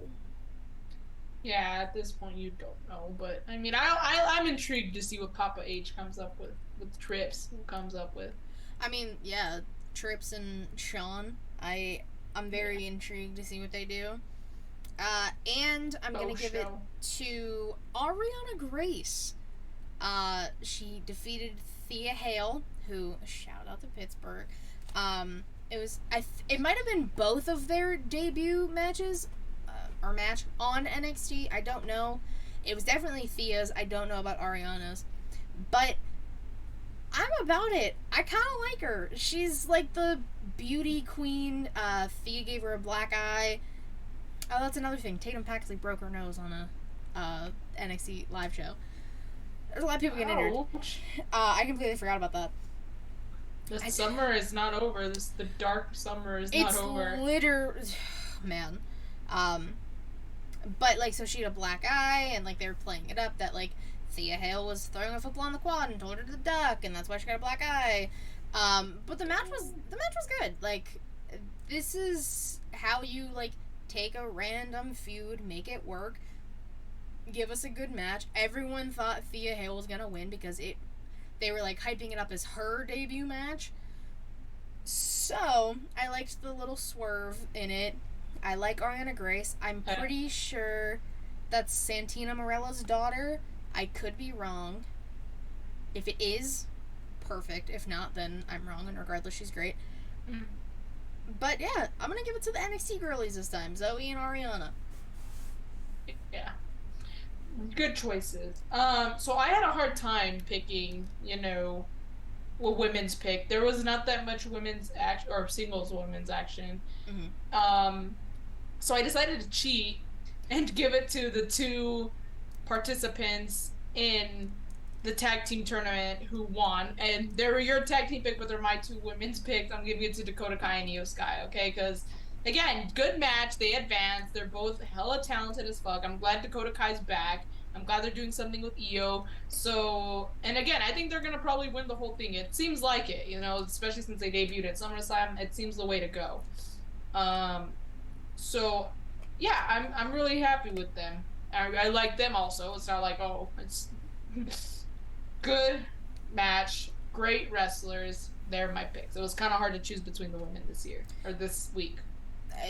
Yeah, at this point you don't know, but I mean, I'm intrigued to see what Papa H comes up with Trips comes up with. I mean, yeah, Trips and Sean. I'm very intrigued to see what they do. And I'm gonna give it to Ariana Grace. She defeated Thea Hale, who shout out to Pittsburgh. It might have been both of their debut matches. Or match on NXT. I don't know. It was definitely Thea's. I don't know about Ariana's. But I'm about it. I kind of like her. She's like the beauty queen. Thea gave her a black eye. Oh, that's another thing. Tatum Paxley broke her nose on a NXT live show. There's a lot of people getting injured. I completely forgot about that. The summer is not over. The dark summer is not over. It's man. But, like, so she had a black eye, and, like, they were playing it up that, like, Thea Hale was throwing a football on the quad and told her to duck, and that's why she got a black eye. But the match was good. Like, this is how you, like, take a random feud, make it work, give us a good match. Everyone thought Thea Hale was gonna win because they were, like, hyping it up as her debut match. So, I liked the little swerve in it. I like Ariana Grace. I'm pretty sure that's Santina Morella's daughter. I could be wrong. If it is, perfect. If not, then I'm wrong, and regardless, she's great. But yeah, I'm gonna give it to the NXT girlies this time, Zoe and Ariana. Yeah. Good choices. So I had a hard time picking, what women's pick. There was not that much women's action or singles women's action. Mm-hmm. Um, so I decided to cheat and give it to the two participants in the tag team tournament who won. And they were your tag team pick, but they're my two women's picks. I'm giving it to Dakota Kai and Io Sky, okay? Because again, good match. They advanced. They're both hella talented as fuck. I'm glad Dakota Kai's back. I'm glad they're doing something with Io. So, and again, I think they're gonna probably win the whole thing. It seems like it, especially since they debuted at SummerSlam. It seems the way to go. Um, so yeah, I'm really happy with them. I like them also. It's not like, oh, it's good match, great wrestlers. They're my picks. It was kind of hard to choose between the women this year or this week.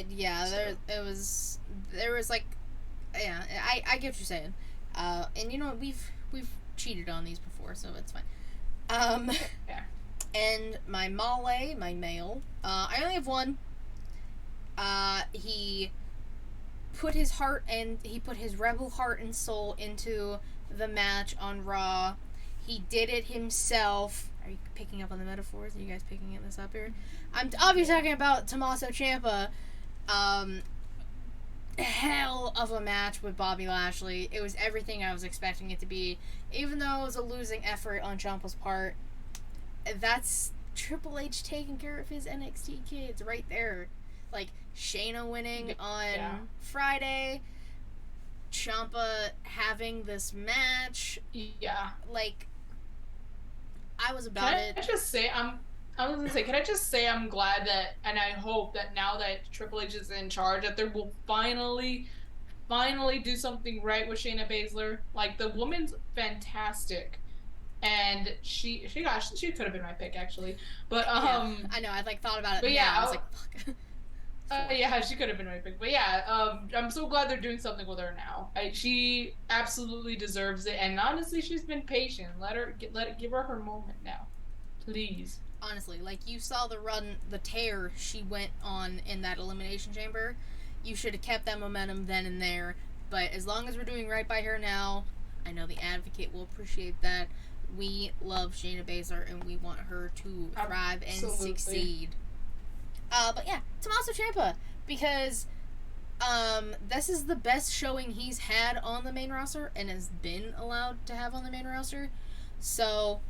Yeah, So there was like, yeah, I get what you're saying. And we've cheated on these before, so it's fine. Um, yeah, and my Male, my male, I only have one. He he put his rebel heart and soul into the match on Raw. He did it himself. Are you picking up on the metaphors? Are you guys picking this up here? I'm obviously talking about Tommaso Ciampa. Hell of a match with Bobby Lashley. It was everything I was expecting it to be. Even though it was a losing effort on Ciampa's part, that's Triple H taking care of his NXT kids right there. Like, Shayna winning on Friday, Ciampa having this match. yeah. Like, I was about it. I was gonna say, can I just say I'm glad that, and I hope that now that Triple H is in charge, that there will finally do something right with Shayna Baszler. Like, the woman's fantastic, and she could have been my pick actually, but yeah, I know, I like thought about it. But yeah, I was like, fuck. Yeah, she could have been my pick, but yeah, I'm so glad they're doing something with her now. She absolutely deserves it, and honestly, she's been patient. Give her her moment now, please. Honestly, like, you saw the tear she went on in that Elimination Chamber. You should have kept that momentum then and there. But as long as we're doing right by her now, I know the Advocate will appreciate that. We love Shayna Baszler, and we want her to thrive and succeed. But yeah, Tommaso Ciampa, because this is the best showing he's had on the main roster and has been allowed to have on the main roster. So,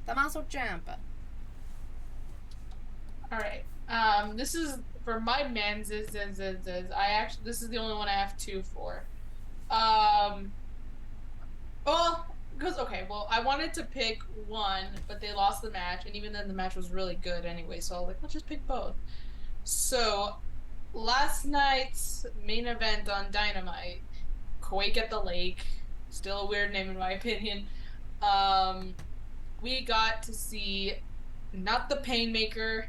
Tommaso Ciampa. All right. This is for my men's. This is the only one I have two for. Well, because I wanted to pick one, but they lost the match, and even then the match was really good anyway. So I was like, let's just pick both. So, last night's main event on Dynamite, Quake at the Lake, still a weird name in my opinion. We got to see not the Painmaker,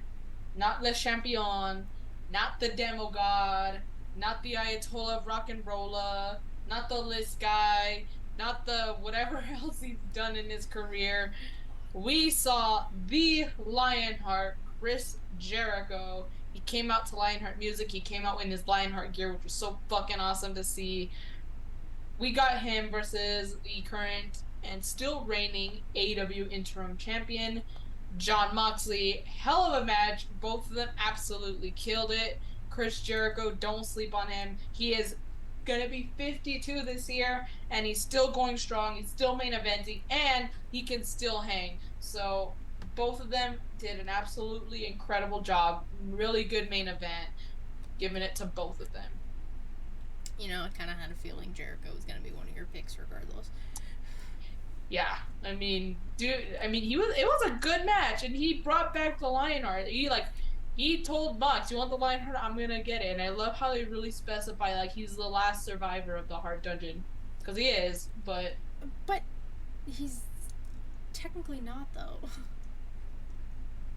not Le Champion, not the Demo God, not the Ayatollah of Rock and Rolla, not the List guy, not the whatever else he's done in his career. We saw the Lionheart, Chris Jericho. He came out to Lionheart music. He came out in his Lionheart gear, which was so fucking awesome to see. We got him versus the current and still reigning AEW interim champion, Jon Moxley. Hell of a match. Both of them absolutely killed it. Chris Jericho, don't sleep on him. He is gonna be 52 this year, and he's still going strong. He's still main eventing, and he can still hang. So both of them did an absolutely incredible job. Really good main event. Giving it to both of them. I kind of had a feeling Jericho was going to be one of your picks regardless. Yeah, I mean, dude, it was a good match, and he brought back the Lionheart. He told Mox, you want the Lionheart? I'm gonna get it. And I love how they really specify, like, he's the last survivor of the Heart Dungeon. Because he is, but... But he's technically not, though.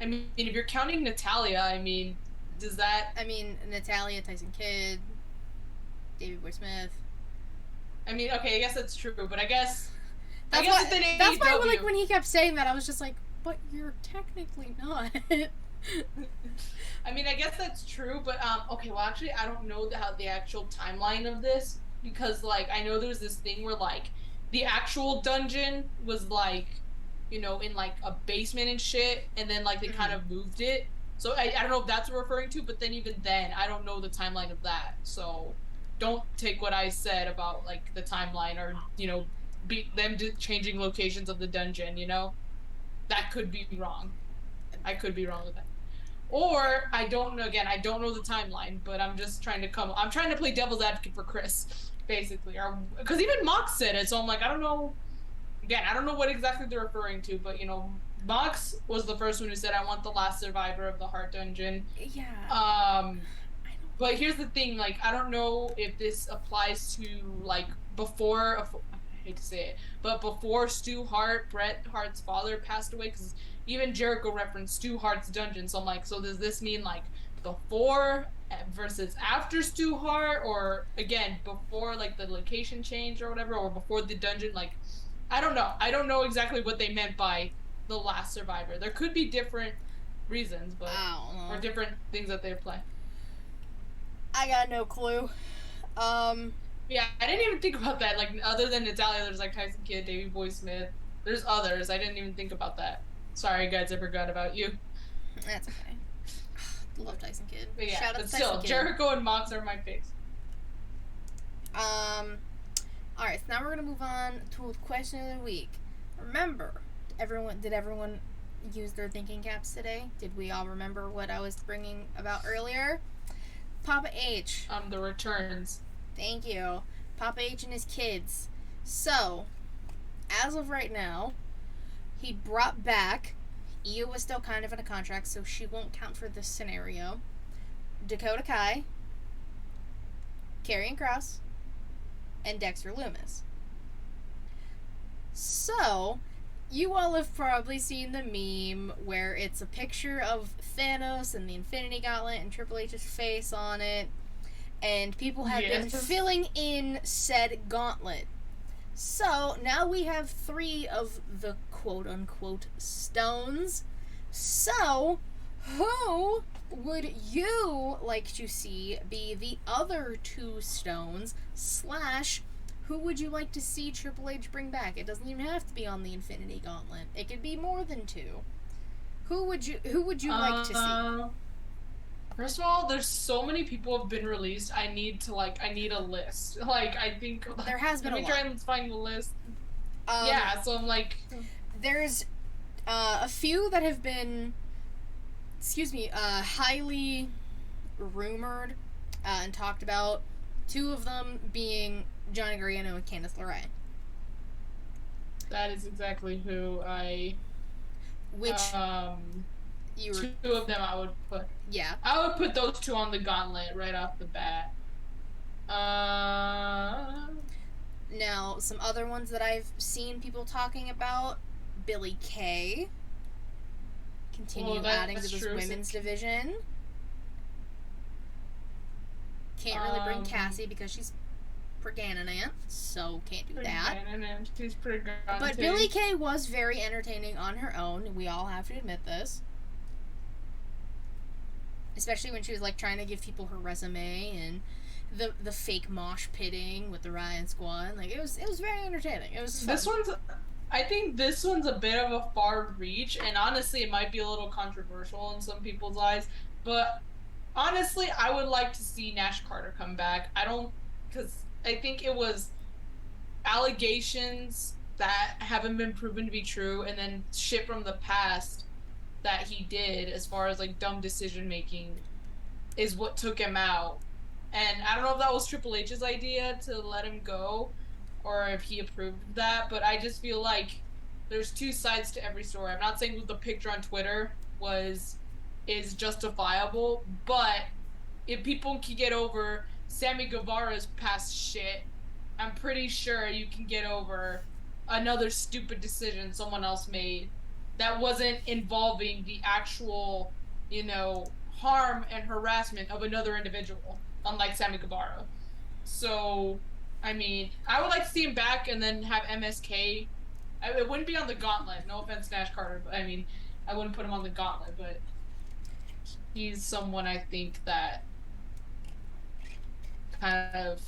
I mean, if you're counting Natalya, does that... Natalya, Tyson Kidd, Davey Boy Smith. Okay, I guess that's true, but I guess that's why, when he kept saying that, I was just like, but you're technically not. I guess that's true, but, well, actually, I don't know how the actual timeline of this, because like I know there's this thing where like the actual dungeon was like, in like a basement and shit, and then like they kind Mm-hmm. of moved it. So I don't know if that's what we're referring to, but then even then I don't know the timeline of that. So don't take what I said about like the timeline or be them changing locations of the dungeon. That could be wrong. I could be wrong with that. Or I don't know. Again, I don't know the timeline, but I'm just trying to come. I'm trying to play devil's advocate for Chris, basically, or because even Mox said it. So I'm like, I don't know. Again, I don't know what exactly they're referring to, but Mox was the first one who said, "I want the last survivor of the Heart Dungeon." Yeah. Um, I but here's the thing, like I don't know if this applies to like before. I hate to say it, but before Stu Hart, Bret Hart's father passed away, because even Jericho referenced Stu Hart's dungeon. So I'm like, so does this mean like before versus after Stu Hart, or again before like the location change or whatever, or before the dungeon? Like, I don't know. I don't know exactly what they meant by the last survivor. There could be different reasons, but don't or know. different things that they play. I got no clue. Um, Yeah, I didn't even think about that. Like, other than Natalia, there's like Tyson Kidd, Davey Boy Smith. There's others. I didn't even think about that. Sorry, guys, I forgot about you. that's okay. Love Tyson Kidd. But yeah, Shout out but to Tyson still, Kidd. Jericho and Mox are my picks. Um, all right. So now we're gonna move on to question of the week. Remember, did everyone use their thinking caps today? Did we all remember what I was bringing about earlier? Papa H. The returns. Thank you. Papa H and his kids. So, as of right now, he brought back. Io was still kind of in a contract, so she won't count for this scenario. Dakota Kai, Karrion Kross, and Dexter Lumis. So, you all have probably seen the meme where it's a picture of Thanos and the Infinity Gauntlet and Triple H's face on it, and people have been filling in said gauntlet. So, now we have 3 of the quote-unquote stones. So, who would you like to see be the other 2 stones, / who would you like to see Triple H bring back? It doesn't even have to be on the Infinity Gauntlet. It could be more than 2. Who would you like to see? First of all, there's so many people have been released. I need a list. Like, I think There has been let a me lot. try and find the list. Um, Yeah, so I'm like, there's a few that have been, highly rumored and talked about. 2 of them being Johnny Gargano and Candice LeRae. that is exactly who Which you were, 2 of them I would put. yeah. I would put those 2 on the gauntlet right off the bat. Now, some other ones that I've seen people talking about: Billie Kay. Continue adding to this women's division. Can't really bring Cassie because she's pregnant, so can't do that. She's pregnant. But Billie Kay was very entertaining on her own. We all have to admit this. Especially when she was like trying to give people her resume and the fake mosh pitting with the Ryan Squad. Like it was very entertaining. It was fun. I think this one's a bit of a far reach, and honestly it might be a little controversial in some people's eyes, but honestly I would like to see Nash Carter come back. Because I think it was allegations that haven't been proven to be true, and then shit from the past that he did as far as like dumb decision making is what took him out. And I don't know if that was Triple H's idea to let him go or if he approved of that, but I just feel like there's 2 sides to every story. I'm not saying the picture on Twitter is justifiable, but if people can get over Sammy Guevara's past shit, I'm pretty sure you can get over another stupid decision someone else made that wasn't involving the actual, harm and harassment of another individual, unlike Sammy Guevara. So, I mean, I would like to see him back and then have MSK. It wouldn't be on the gauntlet. No offense, Nash Carter, but I mean, I wouldn't put him on the gauntlet, but he's someone I think that kind of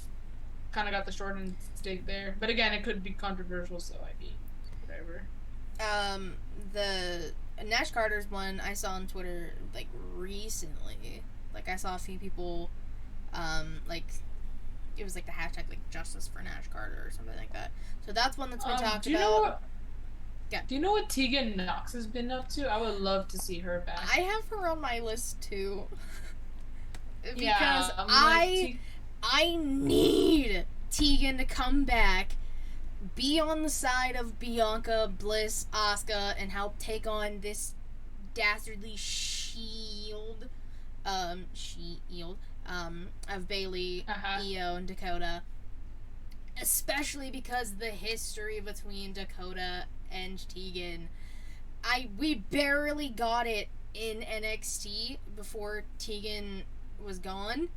kind of got the short end stick there. But again, it could be controversial, so I mean, whatever. The Nash Carter's one I saw on Twitter like recently. Like I saw a few people, like it was like the hashtag like Justice for Nash Carter or something like that. So that's one that's been talked Do you about. know what? Yeah. Do you know what Tegan Knox has been up to? I would love to see her back. I have her on my list too. Because Yeah, I need Tegan to come back, be on the side of Bianca, Bliss, Asuka, and help take on this dastardly shield, of Bailey, Io, and Dakota. Especially because the history between Dakota and Tegan, we barely got it in NXT before Tegan was gone.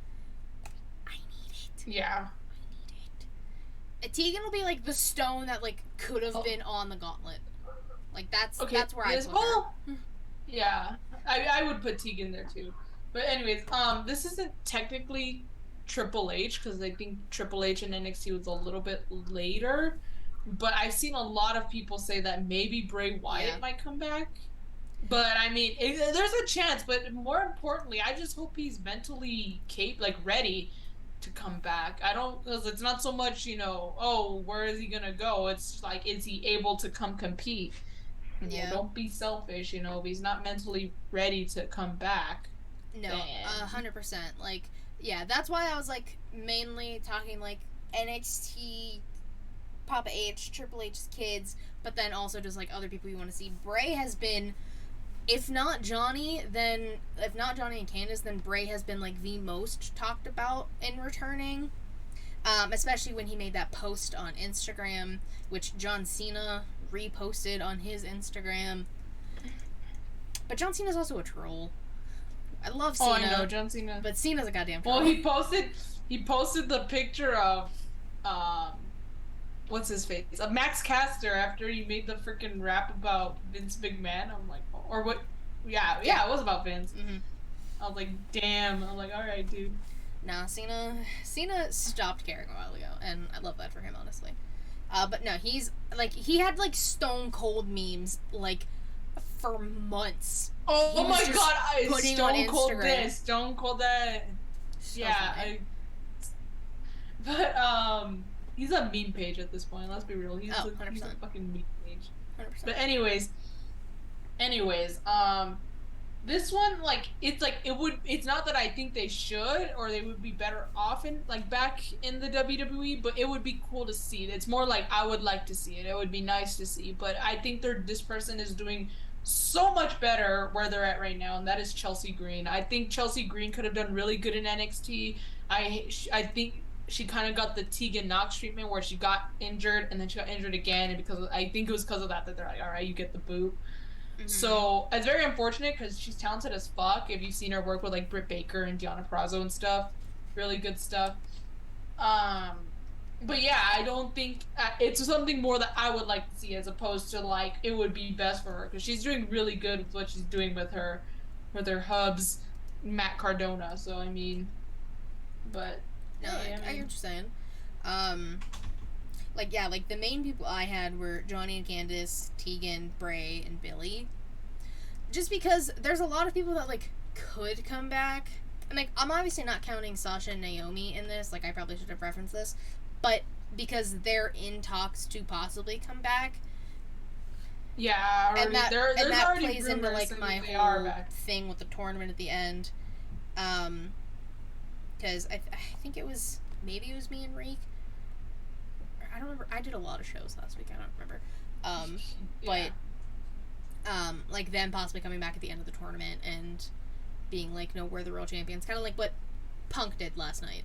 I need it. Yeah. I need it. Tegan will be like the stone that like could have been on the gauntlet. Like that's where I put her. Yeah, I would put Tegan there too. But anyways, this isn't technically Triple H because I think Triple H and NXT was a little bit later. But I've seen a lot of people say that maybe Bray Wyatt might come back. But I mean, there's a chance. But more importantly, I just hope he's mentally ready to come back. I don't, because it's not so much, oh, where is he gonna go? It's like, is he able to come compete? Yeah. Don't be selfish. If he's not mentally ready to come back. No, 100%. Like, yeah, that's why I was like mainly talking like NXT, Papa H, Triple H's kids, but then also just like other people you want to see. Bray has been, if not Johnny and Candice, then Bray has been like the most talked about in returning. Especially when he made that post on Instagram, which John Cena reposted on his Instagram. But John Cena's also a troll. I love Cena. Oh, I know, John Cena. But Cena's a goddamn troll. Well, he posted the picture of, what's his face? Of Max Caster after he made the freaking rap about Vince McMahon. I'm like, or what? Yeah, it was about Vince. Mm-hmm. I was like, damn. I'm like, all right, dude. Nah, Cena stopped caring a while ago, and I love that for him, honestly. But no, he's like, he had like Stone Cold memes like for months. Oh my god, putting Stone on Cold Instagram. this, Stone Cold that. So Yeah, funny. He's a meme page at this point. Let's be real. He's a fucking meme page. 100%. But anyways, this one, like, it's not that I think they should or they would be better off in, like, back in the WWE, but it would be cool to see. It's more like I would like to see it. It would be nice to see, but I think this person is doing so much better where they're at right now, and that is Chelsea Green. I think Chelsea Green could have done really good in NXT. I think she kind of got the Tegan Knox treatment where she got injured and then she got injured again, and I think it was because of that they're like, all right, you get the boot. Mm-hmm. So it's very unfortunate because she's talented as fuck. If you've seen her work with like Britt Baker and Deonna Purrazzo and stuff, really good stuff. But yeah, I don't think it's something more that I would like to see as opposed to like it would be best for her because she's doing really good with what she's doing with her hubs, Matt Cardona. So I mean, but no, I get what you're saying. Like the main people I had were Johnny and Candice, Tegan, Bray, and Billy. Just because there's a lot of people that like could come back. And like I'm obviously not counting Sasha and Naomi in this, like I probably should have referenced this. But because they're in talks to possibly come back. Yeah, already, and that plays into like my whole thing with the tournament at the end. Because I think it was me and Reek. I don't remember. I did a lot of shows last week. I don't remember. But like them possibly coming back at the end of the tournament and being like, no, we're the real champions. Kind of like what Punk did last night.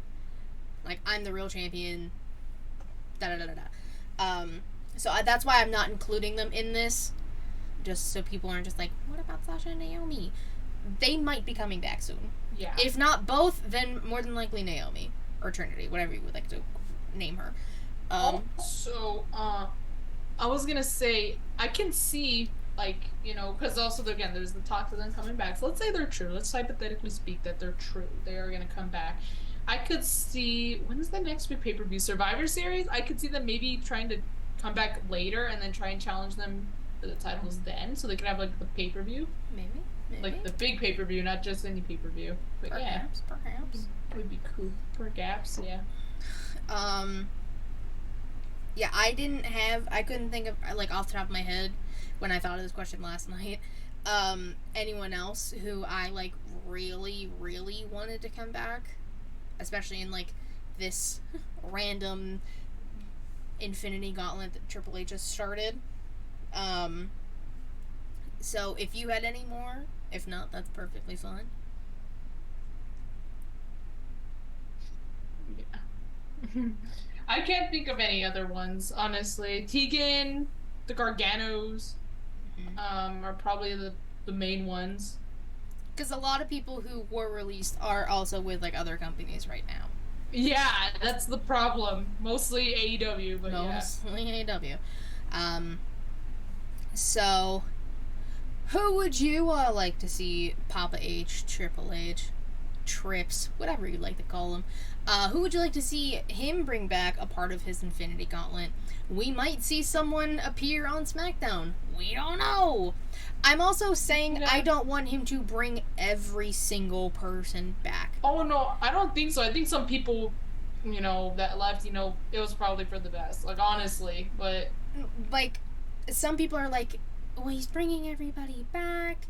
Like, I'm the real champion. So that's why I'm not including them in this. Just so people aren't just like, what about Sasha and Naomi? They might be coming back soon. Yeah. If not both, then more than likely Naomi. Or Trinity, whatever you would like to name her. Also, I was gonna say, I can see, like, because also, again, there's the talk of them coming back. So let's say they're true. Let's hypothetically speak that they're true. They are gonna come back. I could see when's the next big pay-per-view? Survivor Series? I could see them maybe trying to come back later and then try and challenge them for the titles then, so they could have like the pay-per-view. Maybe. Like the big pay-per-view, not just any pay-per-view. But Perhaps. it would be cool. Perhaps, yeah. Yeah, I couldn't think of, like, off the top of my head, when I thought of this question last night, anyone else who I, like, really, really wanted to come back, especially in, like, this random Infinity Gauntlet that Triple H just started. So if you had any more, if not, that's perfectly fine. Yeah. I can't think of any other ones, honestly. Tegan, the Garganos, are probably the main ones. Because a lot of people who were released are also with, like, other companies right now. Yeah, that's the problem. Mostly AEW, but Mostly AEW. So, who would you like to see Papa H, Triple H, Trips, whatever you'd like to call him? Who would you like to see him bring back a part of his Infinity Gauntlet? We might see someone appear on SmackDown. We don't know. I'm also saying I don't want him to bring every single person back. Oh, no, I don't think so. I think some people, that left, it was probably for the best. Like, honestly, but... Like, some people are like, well, he's bringing everybody back.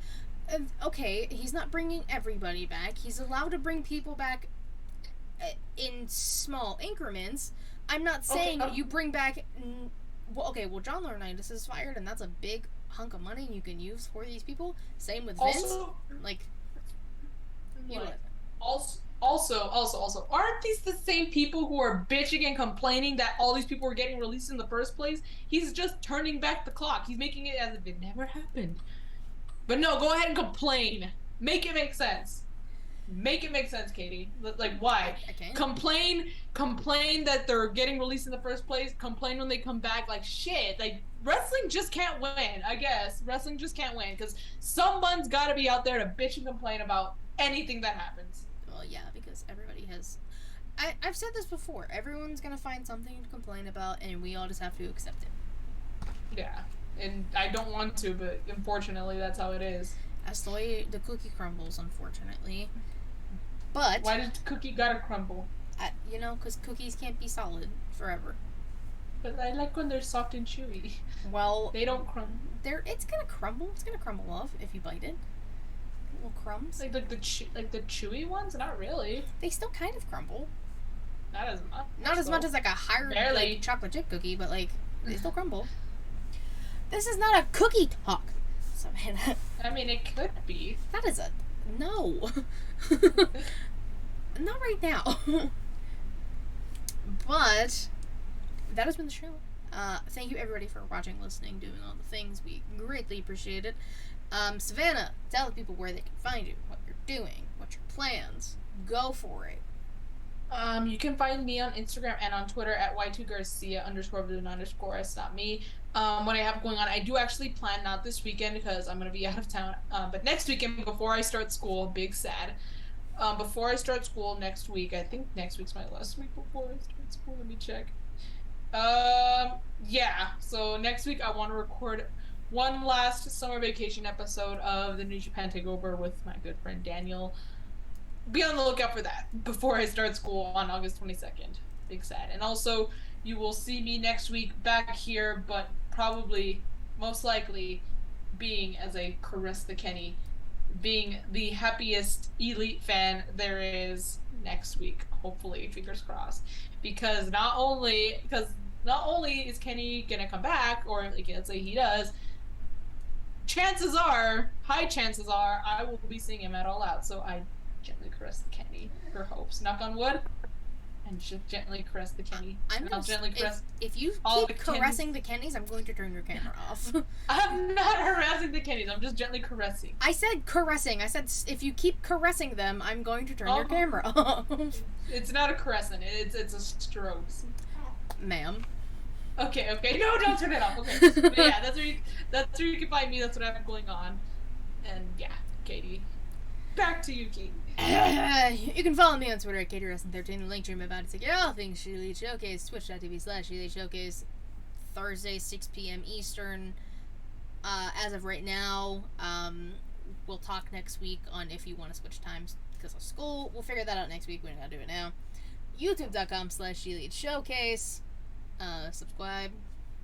Okay, he's not bringing everybody back. He's allowed to bring people back in small increments. I'm not saying you bring back... Well, John Laurinaitis is fired, and that's a big hunk of money you can use for these people. Same with Vince. Like, Also, aren't these the same people who are bitching and complaining that all these people were getting released in the first place? He's just turning back the clock. He's making it as if it never happened. But no, go ahead and complain. Make it make sense. Make it make sense, Katie. Like, why? Complain that they're getting released in the first place. Complain when they come back. Like, shit. Like, wrestling just can't win, I guess. Wrestling just can't win. Because someone's got to be out there to bitch and complain about anything that happens. Well, yeah, because everybody has... I've said this before. Everyone's going to find something to complain about, and we all just have to accept it. Yeah. And I don't want to, but unfortunately, that's how it is. That's the way the cookie crumbles, unfortunately. But... Why did the cookie gotta crumble? Because cookies can't be solid forever. But I like when they're soft and chewy. Well... They don't crumble. It's gonna crumble. It's gonna crumble off if you bite it. Little crumbs. Like the chewy ones? Not really. They still kind of crumble. Not as much. Not as much as, like, a hard, like, chocolate chip cookie, but, like, they still crumble. This is not a cookie talk, Savannah. I mean, it could be. That is a... No. Not right now. But that has been the show. Thank you, everybody, for watching, listening, doing all the things. We greatly appreciate it. Savannah, tell the people where they can find you, what you're doing, what your plans. Go for it. You can find me on Instagram and on Twitter at y2garcia__. It's not me. What I have going on, I do actually plan, not this weekend because I'm going to be out of town, but next weekend before I start school, big sad. Before I start school next week, I think next week's my last week before I start school, let me check. Yeah, so next week I want to record one last summer vacation episode of the New Japan Takeover with my good friend Daniel. Be on the lookout for that before I start school on August 22nd. Big sad. And also, you will see me next week back here, but probably, most likely, being as a Caress the Kenny, being the happiest Elite fan there is next week, hopefully, fingers crossed. Because not only is Kenny gonna come back, or like, let's say he does, high chances are, I will be seeing him at All Out. So I gently caress the Kenny for hopes. Knock on wood. And just gently caress the Kenny. I'll gently caress. If you keep caressing the Kennys, I'm going to turn your camera off. I'm not harassing the Kennys. I'm just gently caressing. I said caressing. I said if you keep caressing them, I'm going to turn your camera off. It's not a caressing. It's a stroke. Ma'am. Okay. No, don't turn it off. Okay. But yeah, that's where you can find me. That's what I have going on. And yeah, Katie. Back to you, Katie. You can follow me on Twitter at KatieReston13. The link to my about to take all things ShElite Showcase. Twitch.tv/ShElite Showcase. Thursday, 6 p.m. Eastern. As of right now, we'll talk next week on if you want to switch times because of school. We'll figure that out next week. We don't gotta do it now. YouTube.com/ShElite Showcase. Subscribe.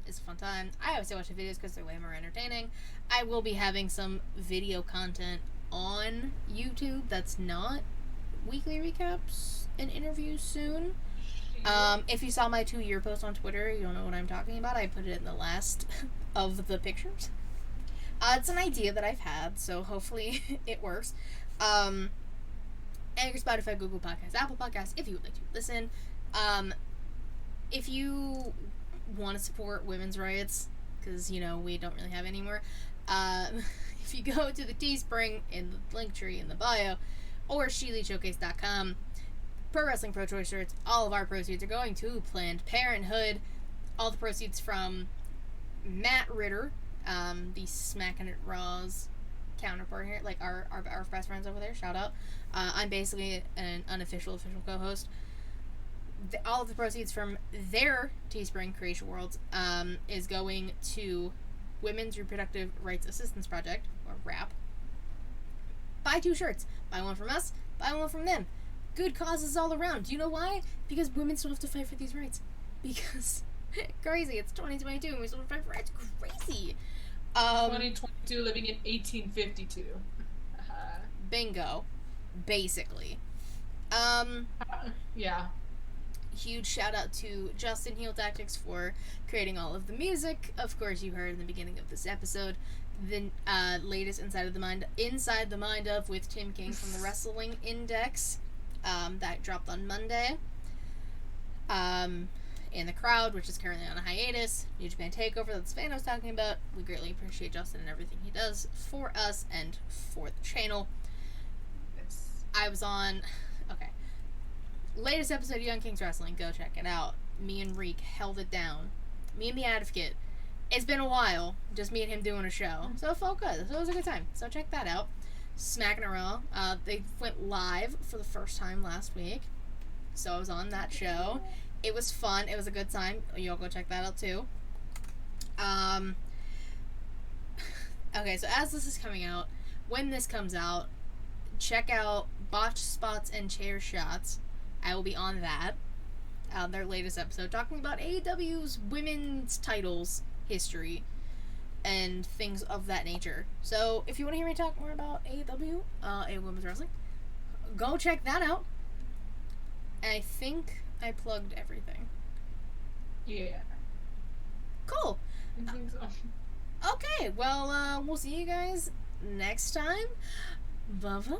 It's a fun time. I always watch the videos because they're way more entertaining. I will be having some video content on YouTube that's not weekly recaps and interviews soon. If you saw my 2-year post on Twitter, you'll know what I'm talking about. I put it in the last of the pictures. It's an idea that I've had, so hopefully it works. Anchor, Spotify, Google Podcasts, Apple Podcasts, if you would like to listen. If you want to support women's rights, because, you know, we don't really have any more, if you go to the Teespring in the link tree in the bio, or ShEliteShowcase.com, Pro Wrestling Pro Choice shirts, all of our proceeds are going to Planned Parenthood. All the proceeds from Matt Ritter, the Smackin' It Raw's counterpart here, like our best friends over there, shout out. I'm basically an unofficial official co-host. All of the proceeds from their Teespring Creation Worlds is going to Women's Reproductive Rights Assistance Project, or WRAP. Buy 2 shirts. Buy one from us, buy one from them. Good causes all around. Do you know why? Because women still have to fight for these rights. Because, crazy, it's 2022 and we still have to fight for rights. Crazy. 2022 living in 1852. Bingo. Basically. Yeah. Huge shout out to Justin Heel Tactics for creating all of the music. Of course, you heard in the beginning of this episode the latest Inside the Mind of with Tim King from the Wrestling Index. That dropped on Monday. In the Crowd, which is currently on a hiatus. New Japan Takeover, that's Thanos was talking about. We greatly appreciate Justin and everything he does for us and for the channel. Yes. I was on... Okay. Latest episode of Young Kings Wrestling. Go check it out. Me and Reek held it down. Me and the Advocate. It's been a while. Just me and him doing a show. So it felt good. So it was a good time. So check that out. Smackin' It Raw. They went live for the first time last week. So I was on that show. It was fun. It was a good time. You'll go check that out too. Okay, so as this is coming out, when this comes out, check out Botch Spots and Chair Shots. I will be on that. Their latest episode, talking about AEW's women's titles history and things of that nature. So if you want to hear me talk more about AEW, a women's wrestling, go check that out. And I think I plugged everything. Yeah. Cool. I think so. Okay, well, we'll see you guys next time. Bye-bye.